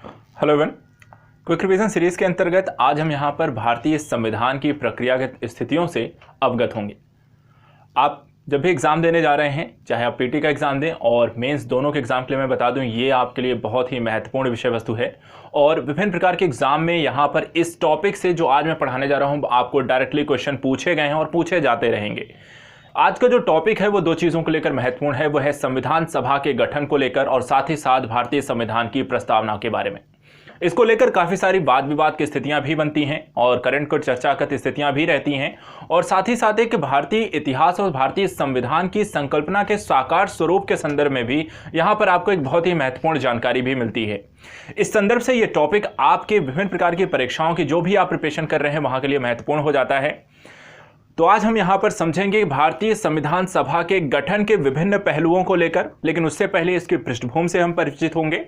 Hello everyone, quick revision series के अंतर्गत आज हम यहाँ पर भारतीय संविधान की प्रक्रियागत स्थितियों से अवगत होंगे। आप जब भी एग्ज़ाम देने जा रहे हैं, चाहे आप पीटी का एग्ज़ाम दें और मेंस दोनों के एग्ज़ाम के लिए मैं बता दूं, ये आपके लिए बहुत ही महत्वपूर्ण विषय वस्तु है। और विभिन्न प्रकार के एग्ज़ाम में यहाँ पर इस टॉपिक से जो आज मैं पढ़ाने जा रहा हूँ आपको डायरेक्टली क्वेश्चन पूछे गए हैं और पूछे जाते रहेंगे। आज का जो टॉपिक है वो दो चीज़ों को लेकर महत्वपूर्ण है, वो है संविधान सभा के गठन को लेकर और साथ ही साथ भारतीय संविधान की प्रस्तावना के बारे में। इसको लेकर काफ़ी सारी वाद विवाद की स्थितियां भी बनती हैं और करंट को चर्चागत स्थितियां भी रहती हैं, और साथ ही साथ एक भारतीय इतिहास और भारतीय संविधान की संकल्पना के साकार स्वरूप के संदर्भ में भी यहां पर आपको एक बहुत ही महत्वपूर्ण जानकारी भी मिलती है। इस संदर्भ से ये टॉपिक आपके विभिन्न प्रकार की परीक्षाओं की जो भी आप प्रिपरेशन कर रहे हैं वहां के लिए महत्वपूर्ण हो जाता है। तो आज हम यहाँ पर समझेंगे भारतीय संविधान सभा के गठन के विभिन्न पहलुओं को लेकर, लेकिन उससे पहले इसकी पृष्ठभूमि से हम परिचित होंगे।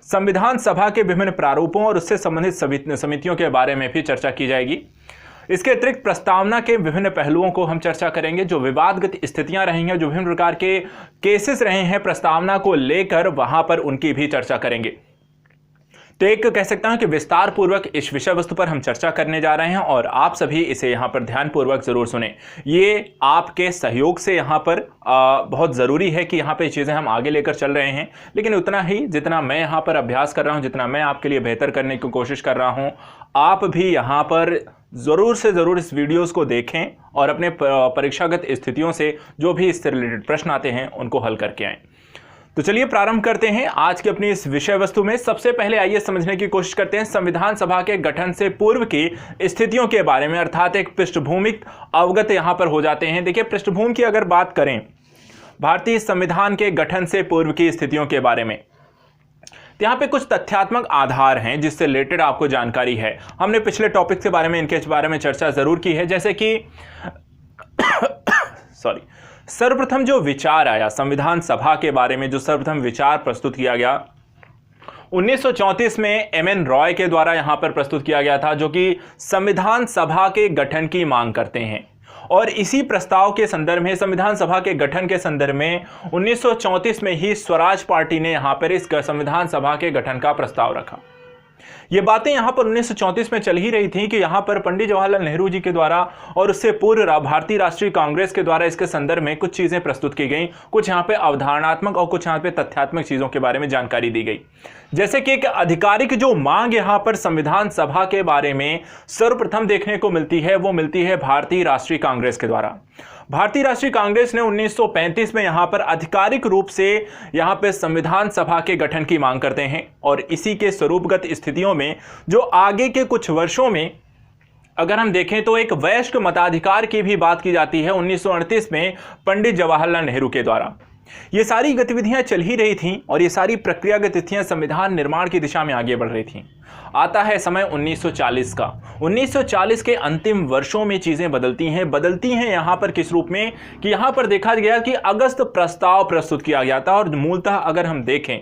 संविधान सभा के विभिन्न प्रारूपों और उससे संबंधित समितियों के बारे में भी चर्चा की जाएगी। इसके अतिरिक्त प्रस्तावना के विभिन्न पहलुओं को हम चर्चा करेंगे। जो विवादगत स्थितियां रही हैं, जो विभिन्न प्रकार के केसेस रहे हैं प्रस्तावना को लेकर, वहां पर उनकी भी चर्चा करेंगे। तो एक कह सकता हूं कि विस्तार पूर्वक इस विषय वस्तु पर हम चर्चा करने जा रहे हैं और आप सभी इसे यहां पर ध्यानपूर्वक जरूर सुने। ये आपके सहयोग से यहां पर बहुत ज़रूरी है कि यहां पे चीज़ें हम आगे लेकर चल रहे हैं, लेकिन उतना ही जितना मैं यहां पर अभ्यास कर रहा हूं, जितना मैं आपके लिए बेहतर करने की कोशिश कर रहा हूं, आप भी यहां पर ज़रूर से ज़रूर इस वीडियोज़ को देखें और अपने परीक्षागत स्थितियों से जो भी इससे रिलेटेड प्रश्न आते हैं उनको हल करके आएँ। तो चलिए प्रारंभ करते हैं आज की अपनी इस विषय वस्तु में। सबसे पहले आइए समझने की कोशिश करते हैं संविधान सभा के गठन से पूर्व की स्थितियों के बारे में, अर्थात एक पृष्ठभूमिक अवगत यहां पर हो जाते हैं। देखिए, पृष्ठभूमि की अगर बात करें भारतीय संविधान के गठन से पूर्व की स्थितियों के बारे में, तो यहाँ पे कुछ तथ्यात्मक आधार हैं जिससे रिलेटेड आपको जानकारी है। हमने पिछले टॉपिक के बारे में इनके बारे में चर्चा जरूर की है, जैसे कि सर्वप्रथम जो विचार आया संविधान सभा के बारे में, जो सर्वप्रथम विचार प्रस्तुत किया गया 1934 में एमएन रॉय के द्वारा यहां पर प्रस्तुत किया गया था, जो कि संविधान सभा के गठन की मांग करते हैं। और इसी प्रस्ताव के संदर्भ में, संविधान सभा के गठन के संदर्भ में 1934 में ही स्वराज पार्टी ने यहां पर इस संविधान सभा के गठन का प्रस्ताव रखा। ये बातें यहाँ पर 1934 में चल ही रही थी कि यहाँ पर पंडित जवाहरलाल नेहरू जी के द्वारा और उससे पूर्व भारतीय राष्ट्रीय कांग्रेस के द्वारा इसके संदर्भ में कुछ चीज़ें प्रस्तुत की गई, कुछ यहाँ पे अवधारणात्मक और कुछ यहाँ पे तथ्यात्मक चीज़ों के बारे में जानकारी दी गई। जैसे कि एक आधिकारिक जो मांग यहाँ पर संविधान सभा के बारे में सर्वप्रथम देखने को मिलती है, वो मिलती है भारतीय राष्ट्रीय कांग्रेस के द्वारा। भारतीय राष्ट्रीय कांग्रेस ने 1935 में यहां पर आधिकारिक रूप से यहां पर संविधान सभा के गठन की मांग करते हैं। और इसी के स्वरूपगत स्थितियों में जो आगे के कुछ वर्षों में अगर हम देखें तो एक वयस्क मताधिकार की भी बात की जाती है 1938 में पंडित जवाहरलाल नेहरू के द्वारा। ये सारी गतिविधियां चल ही रही थीं और ये सारी प्रक्रियागत तिथियां संविधान निर्माण की दिशा में आगे बढ़ रही थीं। आता है समय 1940 का। 1940 के अंतिम वर्षों में चीजें बदलती हैं यहां पर किस रूप में कि यहां पर देखा गया कि अगस्त प्रस्ताव प्रस्तुत किया गया था। और मूलतः अगर हम देखें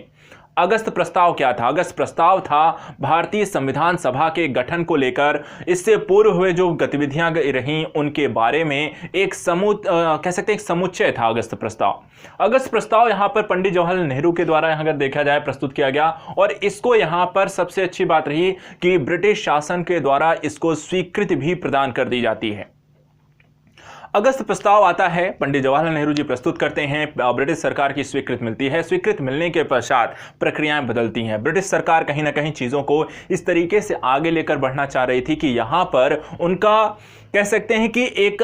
अगस्त प्रस्ताव क्या था, अगस्त प्रस्ताव था भारतीय संविधान सभा के गठन को लेकर इससे पूर्व हुए जो गतिविधियां रहीं उनके बारे में एक कह सकते हैं एक समुच्चय था अगस्त प्रस्ताव। अगस्त प्रस्ताव यहां पर पंडित जवाहरलाल नेहरू के द्वारा अगर देखा जाए प्रस्तुत किया गया, और इसको यहां पर सबसे अच्छी बात रही कि ब्रिटिश शासन के द्वारा इसको स्वीकृति भी प्रदान कर दी जाती है। अगस्त प्रस्ताव आता है, पंडित जवाहरलाल नेहरू जी प्रस्तुत करते हैं, ब्रिटिश सरकार की स्वीकृति मिलती है। स्वीकृति मिलने के पश्चात प्रक्रियाएं बदलती हैं। ब्रिटिश सरकार कहीं ना कहीं चीज़ों को इस तरीके से आगे लेकर बढ़ना चाह रही थी कि यहाँ पर उनका कह सकते हैं कि एक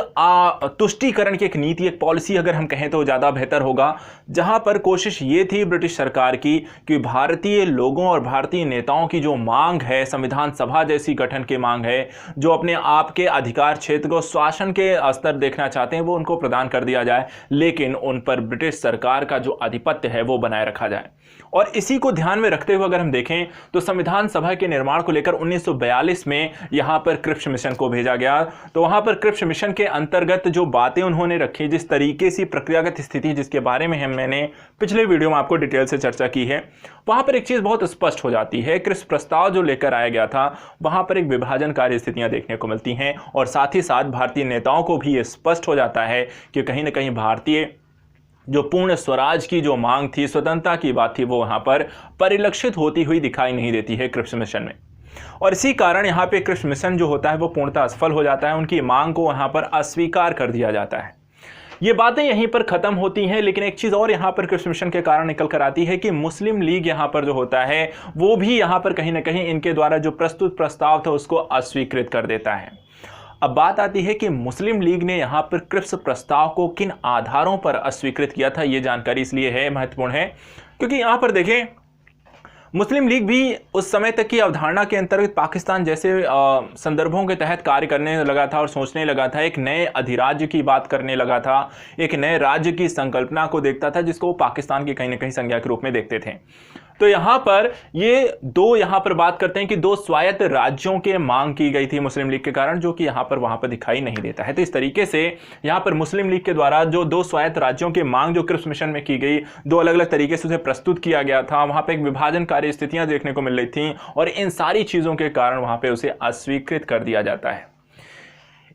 तुष्टीकरण की एक नीति, एक पॉलिसी अगर हम कहें तो ज़्यादा बेहतर होगा, जहाँ पर कोशिश ये थी ब्रिटिश सरकार की कि भारतीय लोगों और भारतीय नेताओं की जो मांग है, संविधान सभा जैसी गठन की मांग है, जो अपने आप के अधिकार क्षेत्र को शासन के स्तर देखना चाहते हैं, वो उनको प्रदान कर दिया जाए, लेकिन उन पर ब्रिटिश सरकार का जो आधिपत्य है वो बनाए रखा जाए। और इसी को ध्यान में रखते हुए अगर हम देखें तो संविधान सभा के निर्माण को लेकर 1942 में यहाँ पर क्रिप्स मिशन को भेजा गया। तो वहाँ पर क्रिप्स मिशन के अंतर्गत जो बातें उन्होंने रखी, जिस तरीके से प्रक्रियागत स्थिति जिसके बारे में मैंने पिछले वीडियो में आपको डिटेल से चर्चा की है, वहाँ पर एक चीज़ बहुत स्पष्ट हो जाती है। क्रिप्स प्रस्ताव जो लेकर आया गया था वहाँ पर एक विभाजनकारी स्थितियाँ देखने को मिलती हैं, और साथ ही साथ भारतीय नेताओं को भी ये स्पष्ट हो जाता है कि कहीं ना कहीं भारतीय जो पूर्ण स्वराज की जो मांग थी, स्वतंत्रता की बात थी, वो वहां पर परिलक्षित होती हुई दिखाई नहीं देती है क्रिप्स मिशन में। और इसी कारण यहाँ पे क्रिप्स मिशन जो होता है वो पूर्णतः असफल हो जाता है, उनकी मांग को वहां पर अस्वीकार कर दिया जाता है। ये बातें यहीं पर खत्म होती हैं, लेकिन एक चीज और यहाँ पर क्रिप्स मिशन के कारण निकल कर आती है कि मुस्लिम लीग यहाँ पर जो होता है वो भी यहाँ पर कहीं ना कहीं इनके द्वारा जो प्रस्तुत प्रस्ताव था उसको अस्वीकृत कर देता है। अब बात आती है कि मुस्लिम लीग ने यहाँ पर क्रिप्स प्रस्ताव को किन आधारों पर अस्वीकृत किया था। ये जानकारी इसलिए है महत्वपूर्ण है क्योंकि यहाँ पर देखें, मुस्लिम लीग भी उस समय तक की अवधारणा के अंतर्गत पाकिस्तान जैसे संदर्भों के तहत कार्य करने लगा था और सोचने लगा था, एक नए अधिराज्य की बात करने लगा था, एक नए राज्य की संकल्पना को देखता था जिसको वो पाकिस्तान की कहीं ना कहीं संज्ञा के रूप में देखते थे। तो यहाँ पर ये दो यहाँ पर बात करते हैं कि दो स्वायत्त राज्यों के मांग की गई थी मुस्लिम लीग के कारण, जो कि यहाँ पर वहाँ पर दिखाई नहीं देता है। तो इस तरीके से यहाँ पर मुस्लिम लीग के द्वारा जो दो स्वायत्त राज्यों की मांग जो क्रिप्स मिशन में की गई, दो अलग अलग तरीके से उसे प्रस्तुत किया गया था, वहाँ पर एक विभाजनकारी स्थितियाँ देखने को मिल रही थी और इन सारी चीज़ों के कारण वहाँ पर उसे अस्वीकृत कर दिया जाता है।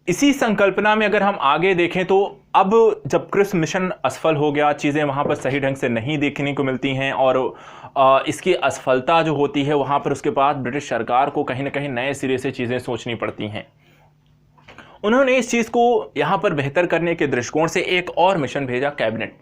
इसी संकल्पना में अगर हम आगे देखें तो अब जब क्रिप्स मिशन असफल हो गया, चीज़ें वहाँ पर सही ढंग से नहीं देखने को मिलती हैं और इसकी असफलता जो होती है वहाँ पर उसके बाद ब्रिटिश सरकार को कहीं ना कहीं नए सिरे से चीज़ें सोचनी पड़ती हैं। उन्होंने इस चीज़ को यहाँ पर बेहतर करने के दृष्टिकोण से एक और मिशन भेजा, कैबिनेट।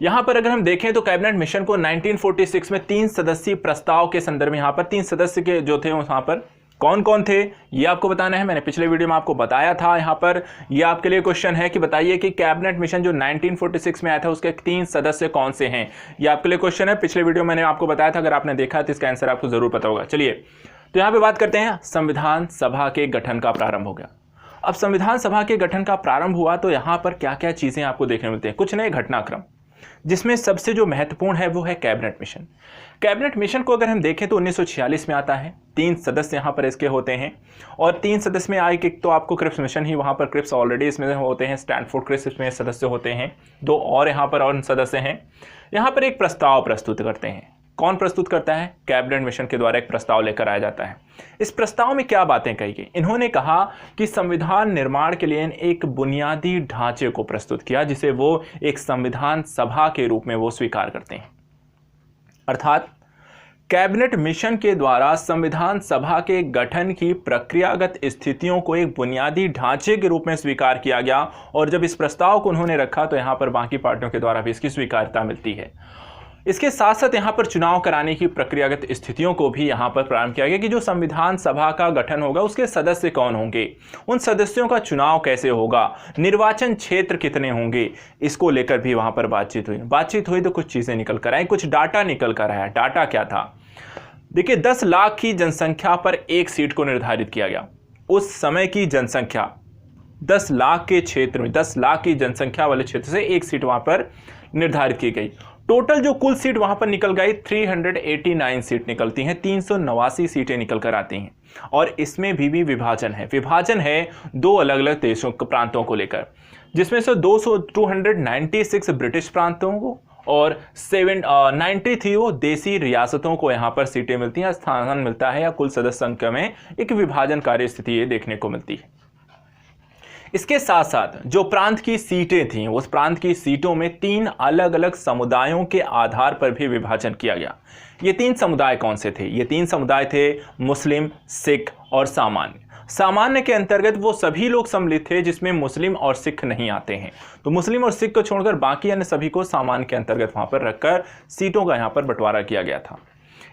यहाँ पर अगर हम देखें तो कैबिनेट मिशन को 1946 में 3 सदस्यीय प्रस्ताव के संदर्भ में यहाँ पर 3 सदस्य के जो थे वहाँ पर कौन कौन थे ये आपको बताना है। मैंने पिछले वीडियो में आपको बताया था। यहाँ पर ये आपके लिए क्वेश्चन है कि बताइए कि कैबिनेट मिशन जो 1946 में आया था उसके 3 सदस्य कौन से हैं। ये आपके लिए क्वेश्चन है, पिछले वीडियो मैंने आपको बताया था, अगर आपने देखा तो इसका आंसर आपको जरूर पता होगा। चलिए तो यहाँ पे बात करते हैं, संविधान सभा के गठन का प्रारंभ हो गया। अब संविधान सभा के गठन का प्रारंभ हुआ तो यहाँ पर क्या क्या चीजें आपको देखने मिलती हैं, कुछ नए घटनाक्रम, जिसमें सबसे जो महत्वपूर्ण है वो है कैबिनेट मिशन। कैबिनेट मिशन को अगर हम देखें तो 1946 में आता है, 3 सदस्य यहाँ पर इसके होते हैं और 3 सदस्य में आए कि तो आपको क्रिप्स मिशन ही वहाँ पर क्रिप्स ऑलरेडी इसमें होते हैं, स्टैनफोर्ड क्रिप्स इसमें सदस्य होते हैं, 2 और यहाँ पर और सदस्य हैं। यहाँ पर एक प्रस्ताव प्रस्तुत करते हैं। कौन प्रस्तुत करता है? कैबिनेट मिशन के द्वारा एक प्रस्ताव लेकर आया जाता है। इस प्रस्ताव में क्या बातें कही गई? इन्होंने कहा कि संविधान निर्माण के लिए एक बुनियादी ढांचे को प्रस्तुत किया जिसे वो एक संविधान सभा के रूप में वो स्वीकार करते हैं। अर्थात कैबिनेट मिशन के द्वारा संविधान सभा के गठन की प्रक्रियागत स्थितियों को एक बुनियादी ढांचे के रूप में स्वीकार किया गया और जब इस प्रस्ताव को उन्होंने रखा तो यहाँ पर बाकी पार्टियों के द्वारा भी इसकी स्वीकार्यता मिलती है। इसके साथ साथ यहाँ पर चुनाव कराने की प्रक्रियागत स्थितियों को भी यहाँ पर प्रारंभ किया गया कि जो संविधान सभा का गठन होगा उसके सदस्य कौन होंगे, उन सदस्यों का चुनाव कैसे होगा, निर्वाचन क्षेत्र कितने होंगे, इसको लेकर भी वहाँ पर बातचीत हुई तो कुछ चीज़ें निकल कर आई, कुछ डाटा निकल कर आया। डाटा क्या था? देखिए 10 लाख की जनसंख्या पर एक सीट को निर्धारित किया गया। उस समय की जनसंख्या 10 लाख के क्षेत्र में, 10 लाख की जनसंख्या वाले क्षेत्र से एक सीट वहाँ पर निर्धारित की गई। टोटल जो कुल सीट वहां पर निकल गई 389 सीट निकलती हैं, 389 सीटें निकल कर आती हैं। और इसमें भी विभाजन है 2 अलग अलग देशों प्रांतों को लेकर, जिसमें से 296 ब्रिटिश प्रांतों को और 93 वो देसी रियासतों को यहाँ पर सीटें मिलती हैं, स्थान मिलता है या कुल सदस्य संख्या में एक विभाजनकारी स्थिति ये देखने को मिलती है। इसके साथ साथ जो प्रांत की सीटें थीं उस प्रांत की सीटों में 3 अलग अलग समुदायों के आधार पर भी विभाजन किया गया। ये 3 समुदाय कौन से थे? ये 3 समुदाय थे मुस्लिम, सिख और सामान्य। सामान्य के अंतर्गत वो सभी लोग सम्मिलित थे जिसमें मुस्लिम और सिख नहीं आते हैं, तो मुस्लिम और सिख को छोड़कर बाकी अन्य सभी को सामान्य के अंतर्गत वहां पर रखकर सीटों का यहाँ पर बंटवारा किया गया था।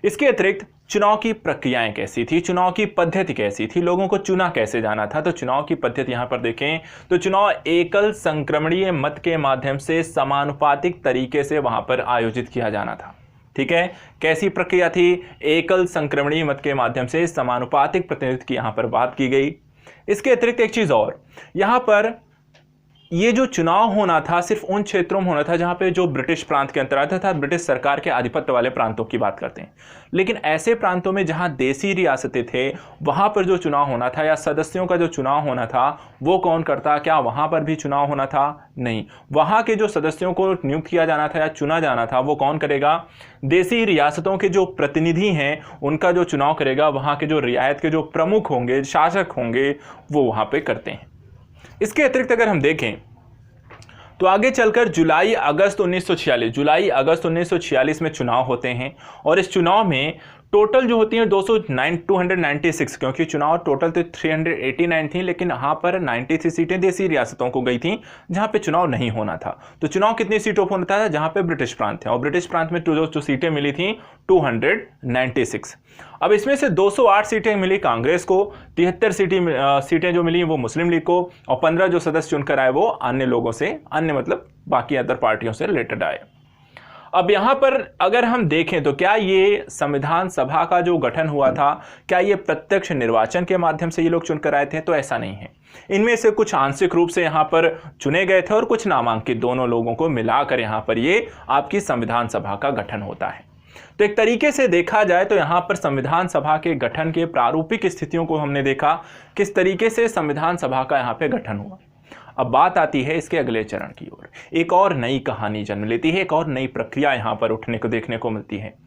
इसके अतिरिक्त चुनाव की प्रक्रियाएं कैसी थी, चुनाव की पद्धति कैसी थी, लोगों को चुना कैसे जाना था? तो चुनाव की पद्धति यहां पर देखें तो चुनाव एकल संक्रमणीय मत के माध्यम से समानुपातिक तरीके से वहां पर आयोजित किया जाना था। ठीक है, कैसी प्रक्रिया थी? एकल संक्रमणीय मत के माध्यम से समानुपातिक प्रतिनिधित्व की यहां पर बात की गई। इसके अतिरिक्त एक चीज और, यहां पर ये जो चुनाव होना था सिर्फ उन क्षेत्रों में होना था जहां पे जो ब्रिटिश प्रांत के अंतर्गत था, ब्रिटिश सरकार के आधिपत्य वाले प्रांतों की बात करते हैं। लेकिन ऐसे प्रांतों में जहां देसी रियासतें थे वहां पर जो चुनाव होना था या सदस्यों का जो चुनाव होना था वो कौन करता? क्या वहां पर भी चुनाव होना था? नहीं, वहां के जो सदस्यों को नियुक्त किया जाना था या चुना जाना था वो कौन करेगा? देसी रियासतों के जो प्रतिनिधि हैं उनका जो चुनाव करेगा, वहां के जो रियायत के जो प्रमुख होंगे, शासक होंगे, वो वहां पर करते हैं। इसके अतिरिक्त अगर हम देखें तो आगे चलकर जुलाई अगस्त 1946 में चुनाव होते हैं और इस चुनाव में टोटल जो होती है 296, क्योंकि चुनाव टोटल तो 389 थी, लेकिन यहाँ पर 93 सीटें देसी रियासतों को गई थी जहाँ पे चुनाव नहीं होना था। तो चुनाव कितनी सीटों पर होता था? जहाँ पे ब्रिटिश प्रांत थे, और ब्रिटिश प्रांत में जो सीटें मिली थी 296। अब इसमें से 208 सीटें मिली कांग्रेस को, 73 सीटें जो मिली वो मुस्लिम लीग को, और 15 जो सदस्य चुनकर आए वो अन्य लोगों से, अन्य मतलब बाकी अदर पार्टियों से रिलेटेड आए। अब यहाँ पर अगर हम देखें तो क्या ये संविधान सभा का जो गठन हुआ था, क्या ये प्रत्यक्ष निर्वाचन के माध्यम से ये लोग चुनकर आए थे? तो ऐसा नहीं है। इनमें से कुछ आंशिक रूप से यहाँ पर चुने गए थे और कुछ नामांकित, दोनों लोगों को मिलाकर यहाँ पर ये आपकी संविधान सभा का गठन होता है। तो एक तरीके से देखा जाए तो यहाँ पर संविधान सभा के गठन के प्रारूपिक स्थितियों को हमने देखा, किस तरीके से संविधान सभा का यहाँ पे गठन हुआ। अब बात आती है इसके अगले चरण की ओर। एक और नई कहानी जन्म लेती है, एक और नई प्रक्रिया यहाँ पर उठने को देखने को मिलती है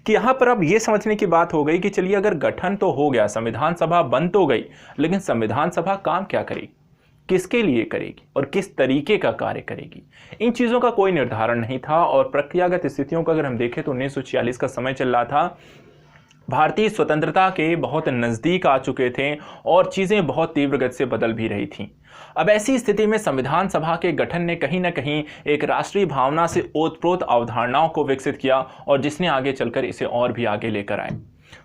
कि यहाँ पर अब ये समझने की बात हो गई कि चलिए अगर गठन तो हो गया, संविधान सभा बन तो गई, लेकिन संविधान सभा काम क्या करेगी, किसके लिए करेगी और किस तरीके का कार्य करेगी, इन चीज़ों का कोई निर्धारण नहीं था। और प्रक्रियागत स्थितियों को अगर हम देखें तो 1946 का समय चल रहा था, भारतीय स्वतंत्रता के बहुत नज़दीक आ चुके थे और चीज़ें बहुत तीव्र गति से बदल भी रही थीं। अब ऐसी स्थिति में संविधान सभा के गठन ने कहीं ना कहीं एक राष्ट्रीय भावना से ओतप्रोत अवधारणाओं को विकसित किया और जिसने आगे चलकर इसे और भी आगे लेकर आए।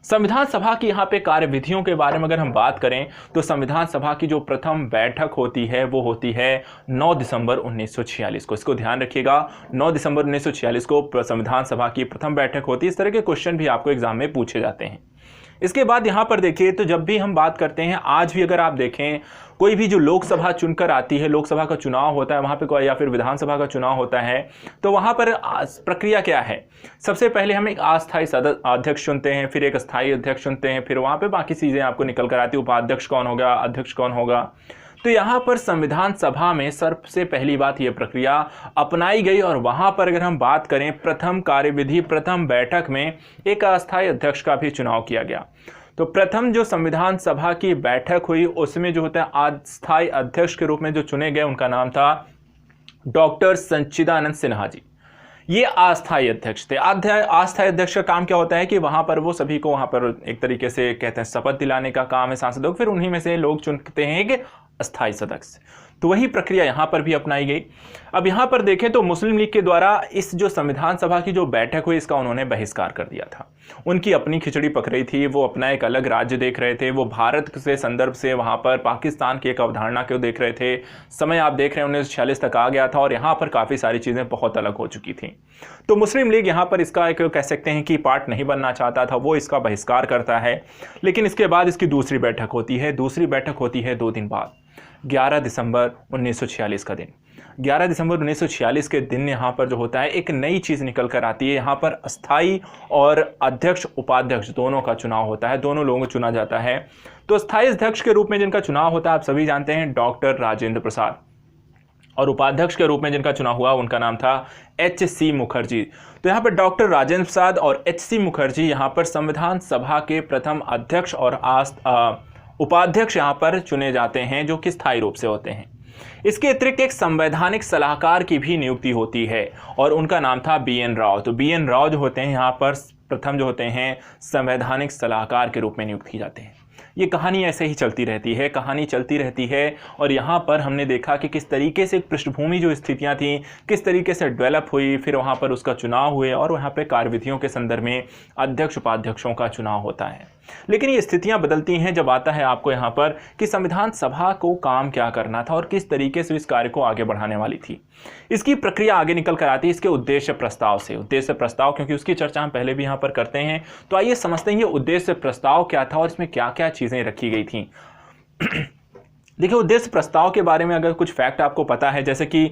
संविधान सभा की यहाँ पे कार्यविधियों के बारे में अगर हम बात करें तो संविधान सभा की जो प्रथम बैठक होती है वो होती है 9 दिसंबर 1946 को। इसको ध्यान रखिएगा, 9 दिसंबर 1946 को संविधान सभा की प्रथम बैठक होती है। इस तरह के क्वेश्चन भी आपको एग्जाम में पूछे जाते हैं। इसके बाद यहाँ पर देखिए तो जब भी हम बात करते हैं, आज भी अगर आप देखें कोई भी जो लोकसभा चुनकर आती है, लोकसभा का चुनाव होता है वहाँ पे कोई, या फिर विधानसभा का चुनाव होता है, तो वहाँ पर प्रक्रिया क्या है? सबसे पहले हम एक अस्थायी अध्यक्ष चुनते हैं, फिर एक स्थायी अध्यक्ष चुनते हैं, फिर वहाँ पे बाकी चीज़ें आपको निकल कर आती है, उपाध्यक्ष कौन होगा, अध्यक्ष कौन होगा। तो यहाँ पर संविधान सभा में सबसे पहली बात ये प्रक्रिया अपनाई गई और वहाँ पर अगर हम बात करें प्रथम कार्यविधि, प्रथम बैठक में एक अस्थायी अध्यक्ष का भी चुनाव किया गया। तो प्रथम जो संविधान सभा की बैठक हुई उसमें जो होता है अस्थायी अध्यक्ष के रूप में जो चुने गए उनका नाम था डॉक्टर सच्चिदानंद सिन्हा जी। ये अस्थायी अध्यक्ष थे। अस्थायी अध्यक्ष का काम क्या होता है कि वहां पर वो सभी को वहां पर एक तरीके से कहते हैं शपथ दिलाने का काम है सांसदों को, फिर उन्हीं में से लोग चुनते हैं कि अस्थायी सदस्य। तो वही प्रक्रिया यहाँ पर भी अपनाई गई। अब यहाँ पर देखें तो मुस्लिम लीग के द्वारा इस जो संविधान सभा की जो बैठक हुई इसका उन्होंने बहिष्कार कर दिया था। उनकी अपनी खिचड़ी पक रही थी, वो अपना एक अलग राज्य देख रहे थे, वो भारत से संदर्भ से वहाँ पर पाकिस्तान की एक अवधारणा को देख रहे थे। समय आप देख रहे हैं 1946 तक आ गया था और यहाँ पर काफ़ी सारी चीज़ें बहुत अलग हो चुकी थी। तो मुस्लिम लीग यहाँ पर इसका एक कह सकते हैं कि पार्ट नहीं बनना चाहता था, वो इसका बहिष्कार करता है। लेकिन इसके बाद इसकी दूसरी बैठक होती है। दूसरी बैठक होती है 2 दिन बाद, 11 दिसंबर 1946 का दिन। 11 दिसंबर 1946 के दिन यहाँ पर जो होता है एक नई चीज़ निकल कर आती है। यहाँ पर अस्थाई और अध्यक्ष उपाध्यक्ष दोनों का चुनाव होता है, दोनों लोगों को चुना जाता है। तो अस्थाई अध्यक्ष के रूप में जिनका चुनाव होता है आप सभी जानते हैं डॉक्टर राजेंद्र प्रसाद, और उपाध्यक्ष के रूप में जिनका चुनाव हुआ उनका नाम था H.C. मुखर्जी। तो यहाँ पर डॉक्टर राजेंद्र प्रसाद और H.C. मुखर्जी यहाँ पर संविधान सभा के प्रथम अध्यक्ष और उपाध्यक्ष यहाँ पर चुने जाते हैं जो कि स्थायी रूप से होते हैं। इसके अतिरिक्त एक संवैधानिक सलाहकार की भी नियुक्ति होती है और उनका नाम था B.N. राव। तो B.N. राव जो होते हैं यहाँ पर प्रथम जो होते हैं संवैधानिक सलाहकार के रूप में नियुक्त किए जाते हैं। ये कहानी ऐसे ही चलती रहती है, कहानी चलती रहती है। और यहाँ पर हमने देखा कि किस तरीके से पृष्ठभूमि जो स्थितियाँ थीं किस तरीके से डेवलप हुई, फिर वहाँ पर उसका चुनाव हुए और वहाँ पे कार्यविधियों के संदर्भ में अध्यक्ष उपाध्यक्षों का चुनाव होता है। लेकिन ये स्थितियाँ बदलती हैं जब आता है आपको यहाँ पर कि संविधान सभा को काम क्या करना था और किस तरीके से इस कार्य को आगे बढ़ाने वाली थी। इसकी प्रक्रिया आगे निकल कर आती है इसके उद्देश्य प्रस्ताव से। उद्देश्य प्रस्ताव क्योंकि उसकी चर्चा हम पहले भी यहाँ पर करते हैं, तो आइए समझते हैं ये उद्देश्य प्रस्ताव क्या था और इसमें क्या क्या चीज़ें रखी गई थी। देखिए उद्देश्य प्रस्ताव के बारे में अगर कुछ फैक्ट आपको पता है, जैसे कि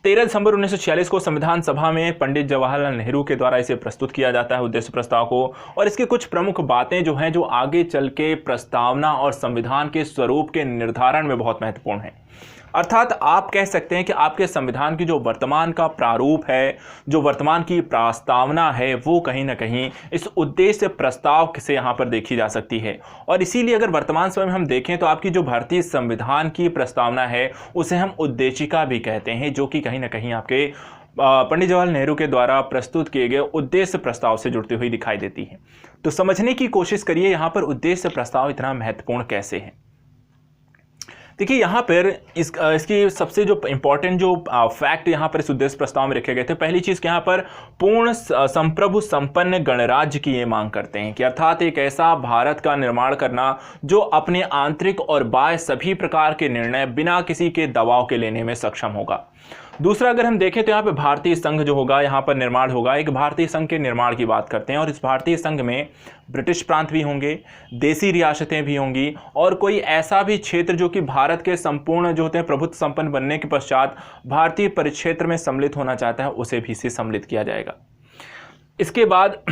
13 दिसंबर 1946 को संविधान सभा में पंडित जवाहरलाल नेहरू के द्वारा इसे प्रस्तुत किया जाता है उद्देश्य प्रस्ताव को। और इसके कुछ प्रमुख बातें जो हैं जो आगे चल के प्रस्तावना और संविधान के स्वरूप के निर्धारण में बहुत महत्वपूर्ण है। अर्थात आप कह सकते हैं कि आपके संविधान की जो वर्तमान का प्रारूप है, जो वर्तमान की प्रस्तावना है, वो कहीं ना कहीं इस उद्देश्य प्रस्ताव से यहाँ पर देखी जा सकती है। और इसीलिए अगर वर्तमान समय में हम देखें तो आपकी जो भारतीय संविधान की प्रस्तावना है उसे हम उद्देशिका भी कहते हैं, जो कि कहीं ना कहीं आपके पंडित जवाहरलाल नेहरू के द्वारा प्रस्तुत किए गए उद्देश्य प्रस्ताव से जुड़ती हुई दिखाई देती है। तो समझने की कोशिश करिए यहाँ पर उद्देश्य प्रस्ताव इतना महत्वपूर्ण कैसे है। देखिए यहाँ पर इसकी सबसे जो इंपॉर्टेंट जो फैक्ट यहाँ पर इस उद्देश्य प्रस्ताव में रखे गए थे, पहली चीज़ कि यहाँ पर पूर्ण संप्रभु संपन्न गणराज्य की ये मांग करते हैं कि अर्थात एक ऐसा भारत का निर्माण करना जो अपने आंतरिक और बाह्य सभी प्रकार के निर्णय बिना किसी के दबाव के लेने में सक्षम होगा। दूसरा अगर हम देखें तो यहाँ पे भारतीय संघ जो होगा यहाँ पर निर्माण होगा, एक भारतीय संघ के निर्माण की बात करते हैं और इस भारतीय संघ में ब्रिटिश प्रांत भी होंगे, देसी रियासतें भी होंगी और कोई ऐसा भी क्षेत्र जो कि भारत के संपूर्ण जो होते हैं प्रभुत्व संपन्न बनने के पश्चात भारतीय परिक्षेत्र में सम्मिलित होना चाहता है उसे भी इसे सम्मिलित किया जाएगा। इसके बाद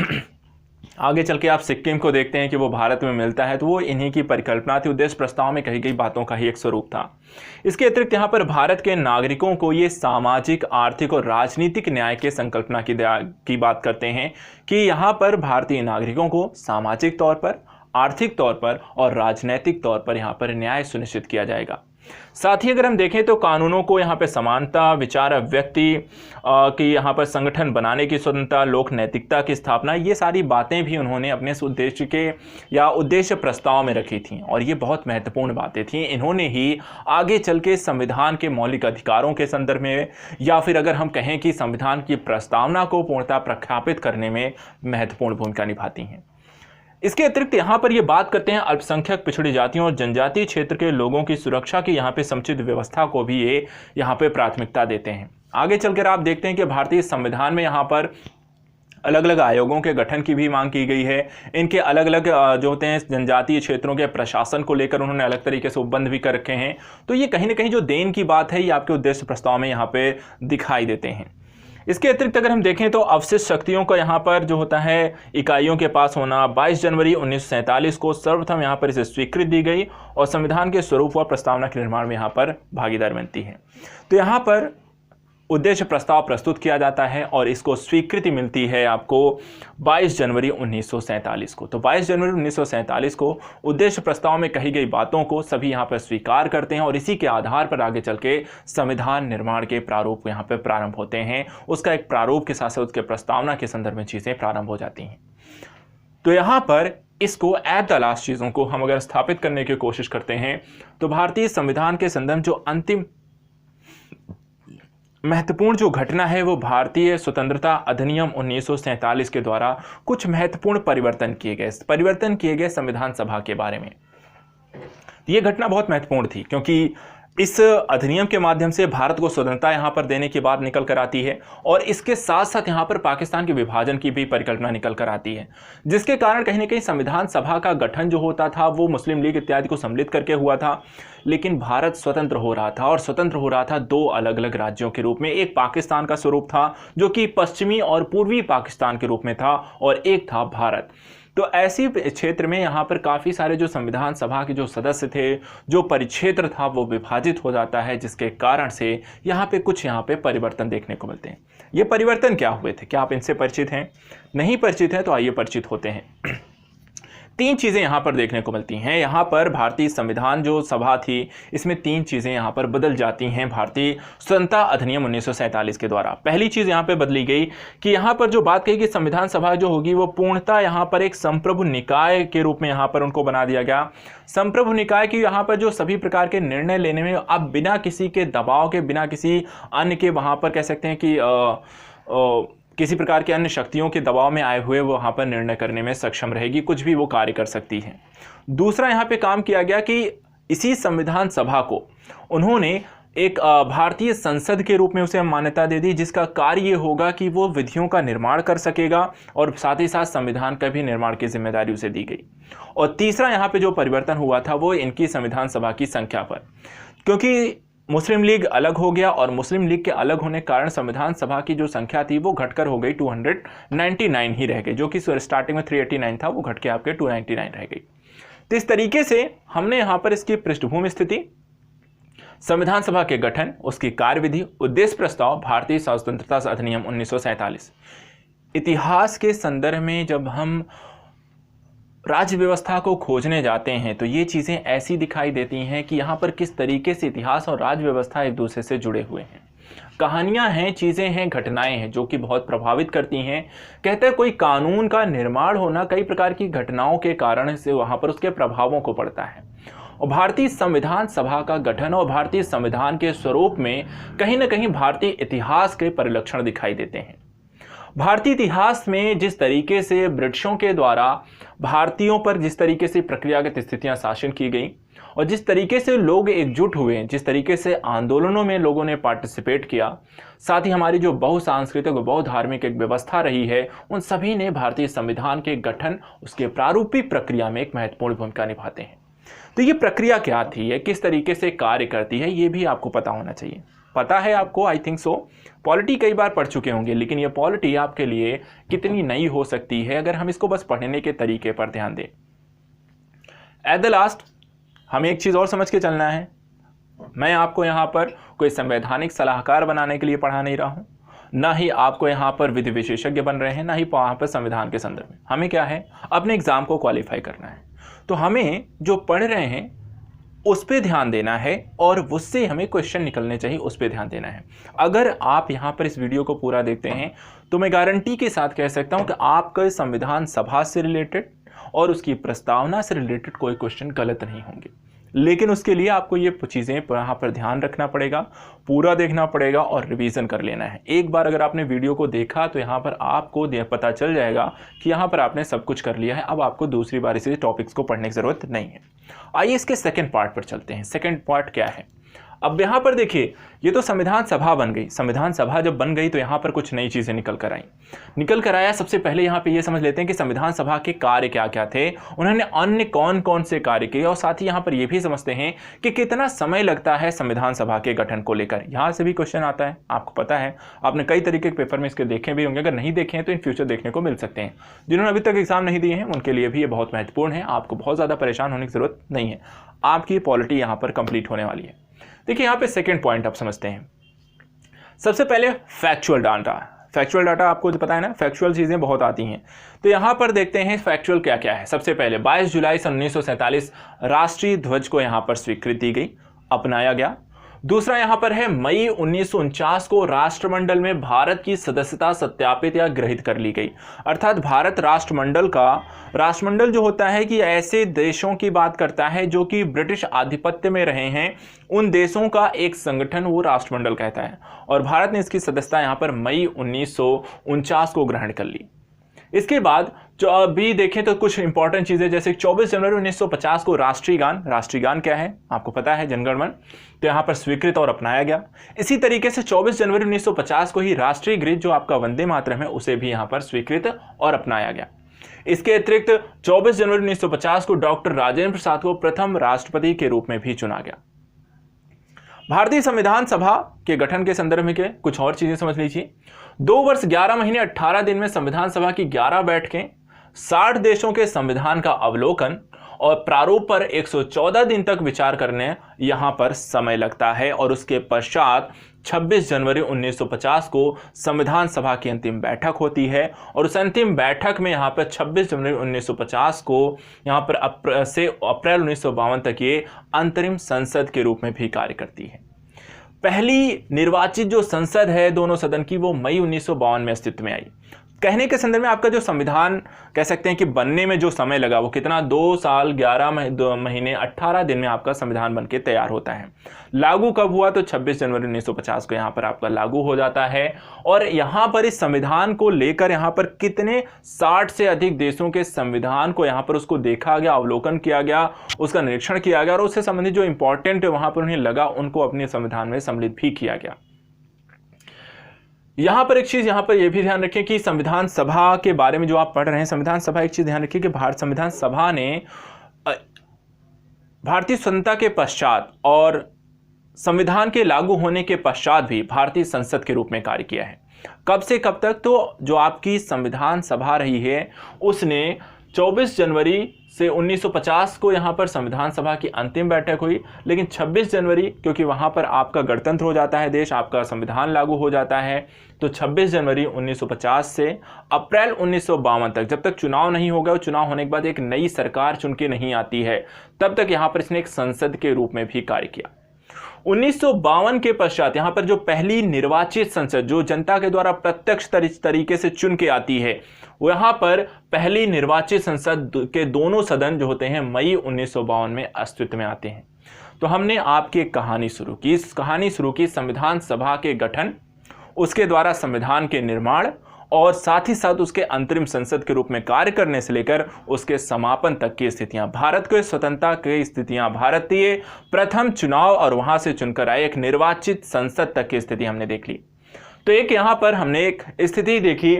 आगे चल के आप सिक्किम को देखते हैं कि वो भारत में मिलता है, तो वो इन्हीं की परिकल्पना थी, उद्देश्य प्रस्ताव में कही गई बातों का ही एक स्वरूप था। इसके अतिरिक्त यहाँ पर भारत के नागरिकों को ये सामाजिक, आर्थिक और राजनीतिक न्याय के संकल्पना की बात करते हैं कि यहाँ पर भारतीय नागरिकों को सामाजिक तौर पर, आर्थिक तौर पर और राजनैतिक तौर पर यहाँ पर न्याय सुनिश्चित किया जाएगा। साथ ही अगर हम देखें तो कानूनों को यहाँ पे समानता, विचार अभिव्यक्ति की यहाँ पर संगठन बनाने की स्वतंत्रता, लोक नैतिकता की स्थापना, ये सारी बातें भी उन्होंने अपने उद्देश्य के या उद्देश्य प्रस्ताव में रखी थी और ये बहुत महत्वपूर्ण बातें थी। इन्होंने ही आगे चल के संविधान के मौलिक अधिकारों के संदर्भ में या फिर अगर हम कहें कि संविधान की प्रस्तावना को पूर्णतः प्रख्यापित करने में महत्वपूर्ण भूमिका निभाती हैं। इसके अतिरिक्त यहाँ पर ये बात करते हैं अल्पसंख्यक, पिछड़ी जातियों और जनजातीय क्षेत्र के लोगों की सुरक्षा की यहाँ पे समुचित व्यवस्था को भी ये यहाँ पे प्राथमिकता देते हैं। आगे चलकर आप देखते हैं कि भारतीय संविधान में यहाँ पर अलग अलग आयोगों के गठन की भी मांग की गई है। इनके अलग अलग जो होते हैं जनजातीय क्षेत्रों के प्रशासन को लेकर उन्होंने अलग तरीके से उपबंध भी कर रखे हैं। तो ये कहीं ना कहीं जो देन की बात है ये आपके उद्देश्य प्रस्ताव में यहाँ पे दिखाई देते हैं। इसके अतिरिक्त अगर हम देखें तो अवशिष्ट शक्तियों का यहाँ पर जो होता है इकाइयों के पास होना, 22 जनवरी 1947 को सर्वप्रथम यहाँ पर इसे स्वीकृति दी गई और संविधान के स्वरूप व प्रस्तावना के निर्माण में यहाँ पर भागीदार बनती है। तो यहाँ पर उद्देश्य प्रस्ताव प्रस्तुत किया जाता है और इसको स्वीकृति मिलती है आपको 22 जनवरी 1947 को। तो 22 जनवरी 1947 को उद्देश्य प्रस्ताव में कही गई बातों को सभी यहाँ पर स्वीकार करते हैं और इसी के आधार पर आगे चल के संविधान निर्माण के प्रारूप यहाँ पर प्रारंभ होते हैं। उसका एक प्रारूप के साथ साथ उसके प्रस्तावना के संदर्भ में चीज़ें प्रारंभ हो जाती हैं। तो यहाँ पर इसको एट द लास्ट चीज़ों को हम अगर स्थापित करने की कोशिश करते हैं तो भारतीय संविधान के संदर्भ जो अंतिम महत्वपूर्ण जो घटना है वो भारतीय स्वतंत्रता अधिनियम 1947 के द्वारा कुछ महत्वपूर्ण परिवर्तन किए गए संविधान सभा के बारे में। ये घटना बहुत महत्वपूर्ण थी क्योंकि इस अधिनियम के माध्यम से भारत को स्वतंत्रता यहाँ पर देने की बात निकल कर आती है और इसके साथ साथ यहाँ पर पाकिस्तान के विभाजन की भी परिकल्पना निकल कर आती है, जिसके कारण कहीं ना कहीं संविधान सभा का गठन जो होता था वो मुस्लिम लीग इत्यादि को सम्मिलित करके हुआ था। लेकिन भारत स्वतंत्र हो रहा था और स्वतंत्र हो रहा था दो अलग अलग राज्यों के रूप में। एक पाकिस्तान का स्वरूप था जो कि पश्चिमी और पूर्वी पाकिस्तान के रूप में था और एक था भारत। तो ऐसी क्षेत्र में यहाँ पर काफ़ी सारे जो संविधान सभा के जो सदस्य थे, जो परिक्षेत्र था वो विभाजित हो जाता है, जिसके कारण से यहाँ पे कुछ यहाँ पे परिवर्तन देखने को मिलते हैं। ये परिवर्तन क्या हुए थे, क्या आप इनसे परिचित हैं? नहीं परिचित हैं तो आइए परिचित होते हैं। तीन चीज़ें यहाँ पर देखने को मिलती हैं। यहाँ पर भारतीय संविधान जो सभा थी इसमें तीन चीज़ें यहाँ पर बदल जाती हैं भारतीय स्वतंत्रता अधिनियम 1947 के द्वारा। पहली चीज़ यहाँ पे बदली गई कि यहाँ पर जो बात कही कि संविधान सभा जो होगी वो पूर्णतः यहाँ पर एक संप्रभु निकाय के रूप में यहाँ पर उनको बना दिया गया। संप्रभु निकाय की यहाँ पर जो सभी प्रकार के निर्णय लेने में अब बिना किसी के दबाव के, बिना किसी अन्य के वहाँ पर कह सकते हैं कि किसी प्रकार के अन्य शक्तियों के दबाव में आए हुए वो वहाँ पर निर्णय करने में सक्षम रहेगी, कुछ भी वो कार्य कर सकती है। दूसरा यहाँ पे काम किया गया कि इसी संविधान सभा को उन्होंने एक भारतीय संसद के रूप में उसे मान्यता दे दी, जिसका कार्य ये होगा कि वो विधियों का निर्माण कर सकेगा और साथ ही साथ संविधान का भी निर्माण की जिम्मेदारी उसे दी गई। और तीसरा यहाँ पे जो परिवर्तन हुआ था वो इनकी संविधान सभा की संख्या पर, क्योंकि मुस्लिम लीग अलग हो गया और मुस्लिम लीग के अलग होने के कारण संविधान सभा की जो संख्या थी वो घटकर हो गई 299 ही रह गई, जो कि स्टार्टिंग में 389 था वो घट के आपके 299 रह गई। तो इस तरीके से हमने यहाँ पर इसकी पृष्ठभूमि स्थिति, संविधान सभा के गठन, उसकी कार्यविधि, उद्देश्य प्रस्ताव, भारतीय स्वतंत्रता अधिनियम 1947। इतिहास के संदर्भ में जब हम राज्य व्यवस्था को खोजने जाते हैं तो ये चीज़ें ऐसी दिखाई देती हैं कि यहाँ पर किस तरीके से इतिहास और राज्य व्यवस्था एक दूसरे से जुड़े हुए हैं। कहानियाँ हैं, चीज़ें हैं, घटनाएं हैं जो कि बहुत प्रभावित करती हैं। कहते हैं कोई कानून का निर्माण होना कई प्रकार की घटनाओं के कारण से वहाँ पर उसके प्रभावों को पड़ता है। और भारतीय संविधान सभा का गठन और भारतीय संविधान के स्वरूप में कहीं ना कहीं भारतीय इतिहास के परिलक्षण दिखाई देते हैं। भारतीय इतिहास में जिस तरीके से ब्रिटिशों के द्वारा भारतीयों पर जिस तरीके से प्रक्रियागत स्थितियां शासन की गई और जिस तरीके से लोग एकजुट हुए, जिस तरीके से आंदोलनों में लोगों ने पार्टिसिपेट किया, साथ ही हमारी जो बहुसांस्कृतिक और बहुधार्मिक एक व्यवस्था रही है, उन सभी ने भारतीय संविधान के गठन, उसके प्रारूपिक प्रक्रिया में एक महत्वपूर्ण भूमिका निभाते हैं। तो ये प्रक्रिया क्या थी, ये किस तरीके से कार्य करती है, ये भी आपको पता होना चाहिए। पता है आपको, आई थिंक सो। पॉलिटी कई बार पढ़ चुके होंगे, लेकिन ये पॉलिटी आपके लिए कितनी नई हो सकती है अगर हम इसको बस पढ़ने के तरीके पर ध्यान दें। एट द लास्ट हमें एक चीज़ और समझ के चलना है, मैं आपको यहाँ पर कोई संवैधानिक सलाहकार बनाने के लिए पढ़ा नहीं रहा हूँ, ना ही आपको यहाँ पर विधि विशेषज्ञ बन रहे हैं, ना ही वहाँ पर संविधान के संदर्भ में। हमें क्या है, अपने एग्जाम को क्वालिफाई करना है। तो हमें जो पढ़ रहे हैं उस पर ध्यान देना है और उससे हमें क्वेश्चन निकलने चाहिए, उस पर ध्यान देना है। अगर आप यहाँ पर इस वीडियो को पूरा देखते हैं तो मैं गारंटी के साथ कह सकता हूँ कि आपका संविधान सभा से रिलेटेड और उसकी प्रस्तावना से रिलेटेड कोई क्वेश्चन गलत नहीं होंगे। लेकिन उसके लिए आपको ये चीज़ें यहाँ पर ध्यान रखना पड़ेगा, पूरा देखना पड़ेगा और रिवीजन कर लेना है। एक बार अगर आपने वीडियो को देखा तो यहाँ पर आपको पता चल जाएगा कि यहाँ पर आपने सब कुछ कर लिया है। अब आपको दूसरी बार इसी टॉपिक्स को पढ़ने की ज़रूरत नहीं है। आइए इसके सेकंड पार्ट पर चलते हैं। सेकंड पार्ट क्या है, अब यहाँ पर देखिए, ये तो संविधान सभा बन गई। संविधान सभा जब बन गई तो यहाँ पर कुछ नई चीज़ें निकल कर आया। सबसे पहले यहाँ पे ये समझ लेते हैं कि संविधान सभा के कार्य क्या क्या थे, उन्होंने अन्य कौन कौन से कार्य किए, और साथ ही यहाँ पर ये भी समझते हैं कि कितना समय लगता है संविधान सभा के गठन को लेकर। यहाँ से भी क्वेश्चन आता है, आपको पता है, आपने कई तरीके के पेपर में इसके देखे भी होंगे। अगर नहीं देखे हैं तो इन फ्यूचर देखने को मिल सकते हैं। जिन्होंने अभी तक एग्जाम नहीं दिए हैं उनके लिए भी ये बहुत महत्वपूर्ण है। आपको बहुत ज़्यादा परेशान होने की जरूरत नहीं है, आपकी पॉलिटी यहाँ पर कंप्लीट होने वाली है। देखिए यहाँ पे सेकंड पॉइंट आप समझते हैं। सबसे पहले फैक्चुअल डाटा। फैक्चुअल डाटा आपको तो पता है ना, फैक्चुअल चीज़ें बहुत आती हैं। तो यहाँ पर देखते हैं फैक्चुअल क्या क्या है। सबसे पहले 22 जुलाई सन 1947 राष्ट्रीय ध्वज को यहाँ पर स्वीकृति दी गई, अपनाया गया। दूसरा यहाँ पर है मई 1949 को राष्ट्रमंडल में भारत की सदस्यता सत्यापित या ग्रहित कर ली गई। अर्थात भारत राष्ट्रमंडल जो होता है कि ऐसे देशों की बात करता है जो कि ब्रिटिश आधिपत्य में रहे हैं, उन देशों का एक संगठन वो राष्ट्रमंडल कहता है। और भारत ने इसकी सदस्यता यहाँ पर मई 1949 को ग्रहण कर ली। इसके बाद जो अभी देखें तो कुछ इंपॉर्टेंट चीजें, जैसे 24 जनवरी 1950 को राष्ट्रीय गान क्या है आपको पता है, जनगण मन, तो यहाँ पर स्वीकृत और अपनाया गया। इसी तरीके से 24 जनवरी 1950 को ही राष्ट्रीय गीत जो आपका वंदे मातरम है उसे भी यहाँ पर स्वीकृत और अपनाया गया। इसके अतिरिक्त 24 जनवरी 1950 को डॉक्टर राजेंद्र प्रसाद को प्रथम राष्ट्रपति के रूप में भी चुना गया। भारतीय संविधान सभा के गठन के संदर्भ में के कुछ और चीजें समझ लीजिए। 2 वर्ष 11 महीने 18 दिन में संविधान सभा की 11 बैठकें, 60 देशों के संविधान का अवलोकन और प्रारूप पर 114 दिन तक विचार करने यहाँ पर समय लगता है। और उसके पश्चात 26 जनवरी 1950 को संविधान सभा की अंतिम बैठक होती है। और उस अंतिम बैठक में यहाँ पर 26 जनवरी 1950 को यहाँ पर अप्रैल 1952 तक ये अंतरिम संसद के रूप में भी कार्य करती है। पहली निर्वाचित जो संसद है दोनों सदन की, वो मई 1952 में अस्तित्व में आई। कहने के संदर्भ में आपका जो संविधान कह सकते हैं कि बनने में जो समय लगा वो कितना, 2 साल 11 महीने 18 दिन में आपका संविधान बनके तैयार होता है। लागू कब हुआ, तो 26 जनवरी 1950 को यहाँ पर आपका लागू हो जाता है। और यहाँ पर इस संविधान को लेकर यहाँ पर कितने 60 से अधिक देशों के संविधान को यहाँ पर उसको देखा गया, अवलोकन किया गया, उसका निरीक्षण किया गया और उससे संबंधित जो इंपॉर्टेंट वहाँ पर उन्हें लगा उनको अपने संविधान में सम्मिलित भी किया गया। यहाँ पर एक चीज़ यहाँ पर यह भी ध्यान रखें कि संविधान सभा के बारे में जो आप पढ़ रहे हैं, संविधान सभा, एक चीज़ ध्यान रखिए कि संविधान सभा ने भारतीय स्वतंत्रता के पश्चात और संविधान के लागू होने के पश्चात भी भारतीय संसद के रूप में कार्य किया है। कब से कब तक, तो जो आपकी संविधान सभा रही है उसने 24 जनवरी से 1950 को यहाँ पर संविधान सभा की अंतिम बैठक हुई, लेकिन 26 जनवरी, क्योंकि वहाँ पर आपका गणतंत्र हो जाता है देश, आपका संविधान लागू हो जाता है, तो 26 जनवरी 1950 से अप्रैल 1952 तक, जब तक चुनाव नहीं होगा और चुनाव होने के बाद एक नई सरकार चुन के नहीं आती है, तब तक यहाँ पर इसने एक संसद के रूप में भी कार्य किया। 1952 के पश्चात यहाँ पर जो पहली निर्वाचित संसद जो जनता के द्वारा प्रत्यक्ष तरीके से चुन के आती है, वहां पर पहली निर्वाचित संसद के दोनों सदन जो होते हैं मई 1952 में अस्तित्व में आते हैं। तो हमने आपकी एक कहानी शुरू की, इस कहानी शुरू की संविधान सभा के गठन, उसके द्वारा संविधान के निर्माण और साथ ही साथ उसके अंतरिम संसद के रूप में कार्य करने से लेकर उसके समापन तक की स्थितियां, भारत को स्वतंत्रता की स्थितियां, भारतीय प्रथम चुनाव और वहां से चुनकर आए एक निर्वाचित संसद तक की स्थिति हमने देख ली। तो एक यहां पर हमने एक स्थिति देखी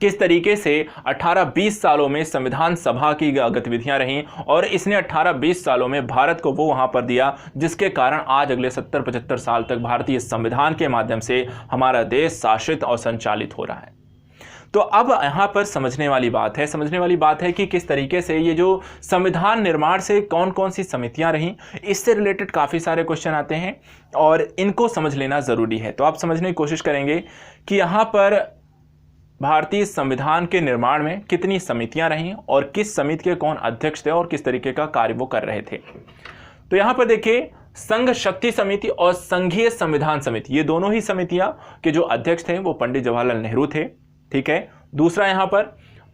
किस तरीके से 18-20 सालों में संविधान सभा की गतिविधियां रहीं और इसने 18-20 सालों में भारत को वो वहां पर दिया जिसके कारण आज अगले 70-75 साल तक भारतीय संविधान के माध्यम से हमारा देश शासित और संचालित हो रहा है। तो अब यहाँ पर समझने वाली बात है कि किस तरीके से ये जो संविधान निर्माण से कौन कौन सी समितियां रहीं, इससे रिलेटेड काफ़ी सारे क्वेश्चन आते हैं और इनको समझ लेना ज़रूरी है। तो आप समझने की कोशिश करेंगे कि यहाँ पर भारतीय संविधान के निर्माण में कितनी समितियां रहीं और किस समिति के कौन अध्यक्ष थे और किस तरीके का कार्य वो कर रहे थे। तो यहां पर देखिए, संघ शक्ति समिति और संघीय संविधान समिति, ये दोनों ही समितियां के जो अध्यक्ष थे वो पंडित जवाहरलाल नेहरू थे, ठीक है। दूसरा यहां पर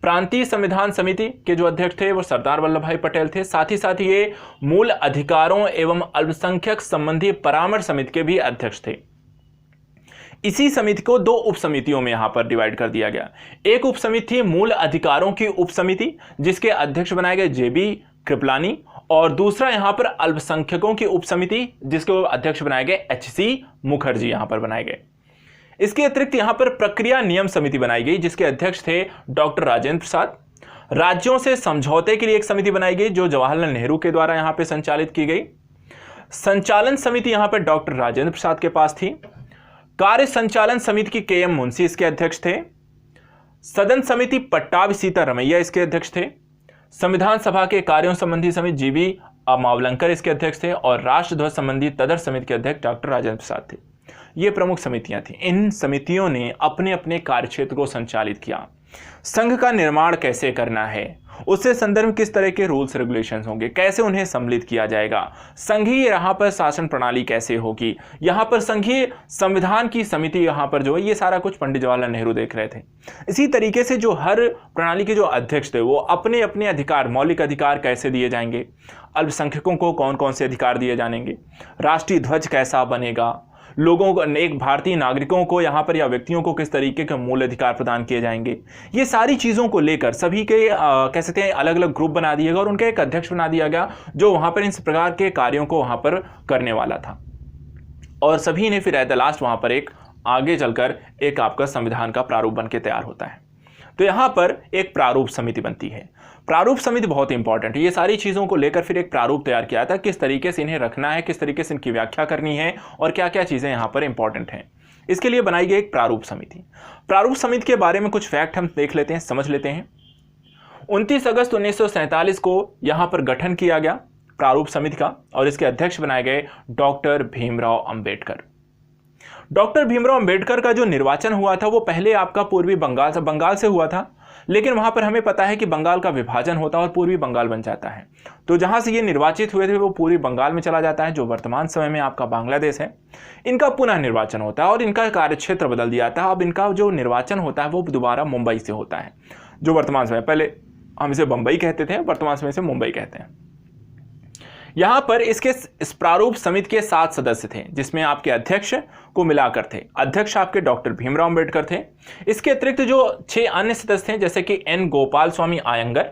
प्रांतीय संविधान समिति के जो अध्यक्ष थे वो सरदार वल्लभ भाई पटेल थे। साथ ही साथ ये मूल अधिकारों एवं अल्पसंख्यक संबंधी परामर्श समिति के भी अध्यक्ष थे। इसी समिति को दो उप समितियों में यहां पर डिवाइड कर दिया गया। एक उप समिति थी मूल अधिकारों की उप समिति, जिसके अध्यक्ष बनाए गए जेबी कृपलानी, और दूसरा यहां पर अल्पसंख्यकों की उप समिति जिसके अध्यक्ष बनाए गए एचसी मुखर्जी यहां पर बनाए गए। इसके अतिरिक्त यहां पर प्रक्रिया नियम समिति बनाई गई जिसके अध्यक्ष थे डॉक्टर राजेंद्र प्रसाद। राज्यों से समझौते के लिए एक समिति बनाई गई जो जवाहरलाल नेहरू के द्वारा यहां पर संचालित की गई। संचालन समिति यहां पर डॉक्टर राजेंद्र प्रसाद के पास थी। कार्य संचालन समिति की के एम मुंशी इसके अध्यक्ष थे। सदन समिति पट्टाभी सीतारमैया इसके अध्यक्ष थे। संविधान सभा के कार्यों संबंधी समिति जीवी मावलंकर इसके अध्यक्ष थे और राष्ट्र ध्वज संबंधी तदर समिति के अध्यक्ष डॉक्टर राजेंद्र प्रसाद थे। ये प्रमुख समितियां थी। इन समितियों ने अपने अपने कार्यक्षेत्र को संचालित किया। संघ का निर्माण कैसे करना है, उससे संदर्भ किस तरह के रूल्स रेगुलेशंस होंगे, कैसे उन्हें सम्मिलित किया जाएगा, संघीय यहाँ पर शासन प्रणाली कैसे होगी, यहाँ पर संघीय संविधान की समिति यहाँ पर जो है, ये सारा कुछ पंडित जवाहरलाल नेहरू देख रहे थे। इसी तरीके से जो हर प्रणाली के जो अध्यक्ष थे वो अपने अपने अधिकार, मौलिक अधिकार कैसे दिए जाएंगे, अल्पसंख्यकों को कौन कौन से अधिकार दिए जाएंगे, राष्ट्रीय ध्वज कैसा बनेगा, लोगों को, एक भारतीय नागरिकों को यहाँ पर या व्यक्तियों को किस तरीके के मूल अधिकार प्रदान किए जाएंगे, ये सारी चीज़ों को लेकर सभी के कह सकते हैं अलग अलग ग्रुप बना दिए गए और उनका एक अध्यक्ष बना दिया गया जो वहाँ पर इन प्रकार के कार्यों को वहाँ पर करने वाला था। और सभी ने फिर एट द लास्ट वहाँ पर एक आगे चलकर एक आपका संविधान का प्रारूप बन के तैयार होता है। तो यहाँ पर एक प्रारूप समिति बनती है। प्रारूप समिति बहुत इंपॉर्टेंट है। ये सारी चीज़ों को लेकर फिर एक प्रारूप तैयार किया था, किस तरीके से इन्हें रखना है, किस तरीके से इनकी व्याख्या करनी है और क्या क्या चीज़ें यहाँ पर इंपॉर्टेंट हैं। इसके लिए बनाई गई एक प्रारूप समिति। प्रारूप समिति के बारे में कुछ फैक्ट हम देख लेते हैं, समझ लेते हैं। 29 अगस्त 1947 को यहाँ पर गठन किया गया प्रारूप समिति का और इसके अध्यक्ष बनाए गए डॉक्टर भीमराव अंबेडकर। डॉक्टर भीमराव अंबेडकर का जो निर्वाचन हुआ था वो पहले आपका पूर्वी बंगाल से हुआ था, लेकिन वहां पर हमें पता है कि बंगाल का विभाजन होता है और पूर्वी बंगाल बन जाता है। तो जहां से ये निर्वाचित हुए थे वो पूर्वी बंगाल में चला जाता है जो वर्तमान समय में आपका बांग्लादेश है। इनका पुनः निर्वाचन होता है और इनका कार्यक्षेत्र बदल दिया था। अब इनका जो निर्वाचन होता है वो दोबारा मुंबई से होता है, जो वर्तमान समय, पहले हम इसे बंबई कहते थे, वर्तमान समय से मुंबई कहते हैं। यहां पर इसके इस प्रारूप समिति के 7 सदस्य थे जिसमें आपके अध्यक्ष को मिलाकर थे। अध्यक्ष आपके डॉक्टर भीमराव अंबेडकर थे। इसके अतिरिक्त जो 6 अन्य सदस्य थे जैसे कि एन गोपाल स्वामी आयंगर,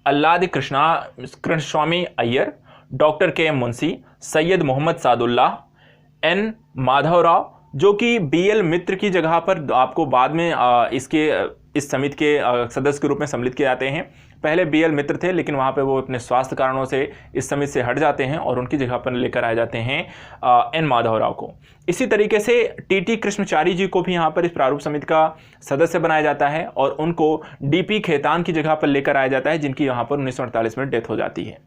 अल्लाद कृष्ण स्वामी अय्यर, डॉक्टर के एम मुंशी, सैयद मोहम्मद सादुल्लाह, एन माधवराव जो कि बीएल मित्र की जगह पर आपको बाद में इस समिति के सदस्य के रूप में सम्मिलित किए जाते हैं, पहले बीएल मित्र थे, लेकिन वहाँ पे वो अपने स्वास्थ्य कारणों से इस समिति से हट जाते हैं और उनकी जगह पर लेकर आए जाते हैं एन माधवराव को। इसी तरीके से टीटी कृष्णचारी जी को भी यहाँ पर इस प्रारूप समिति का सदस्य बनाया जाता है और उनको डीपी खेतान की जगह पर लेकर आया जाता है, जिनकी यहाँ पर 1948 में डेथ हो जाती है।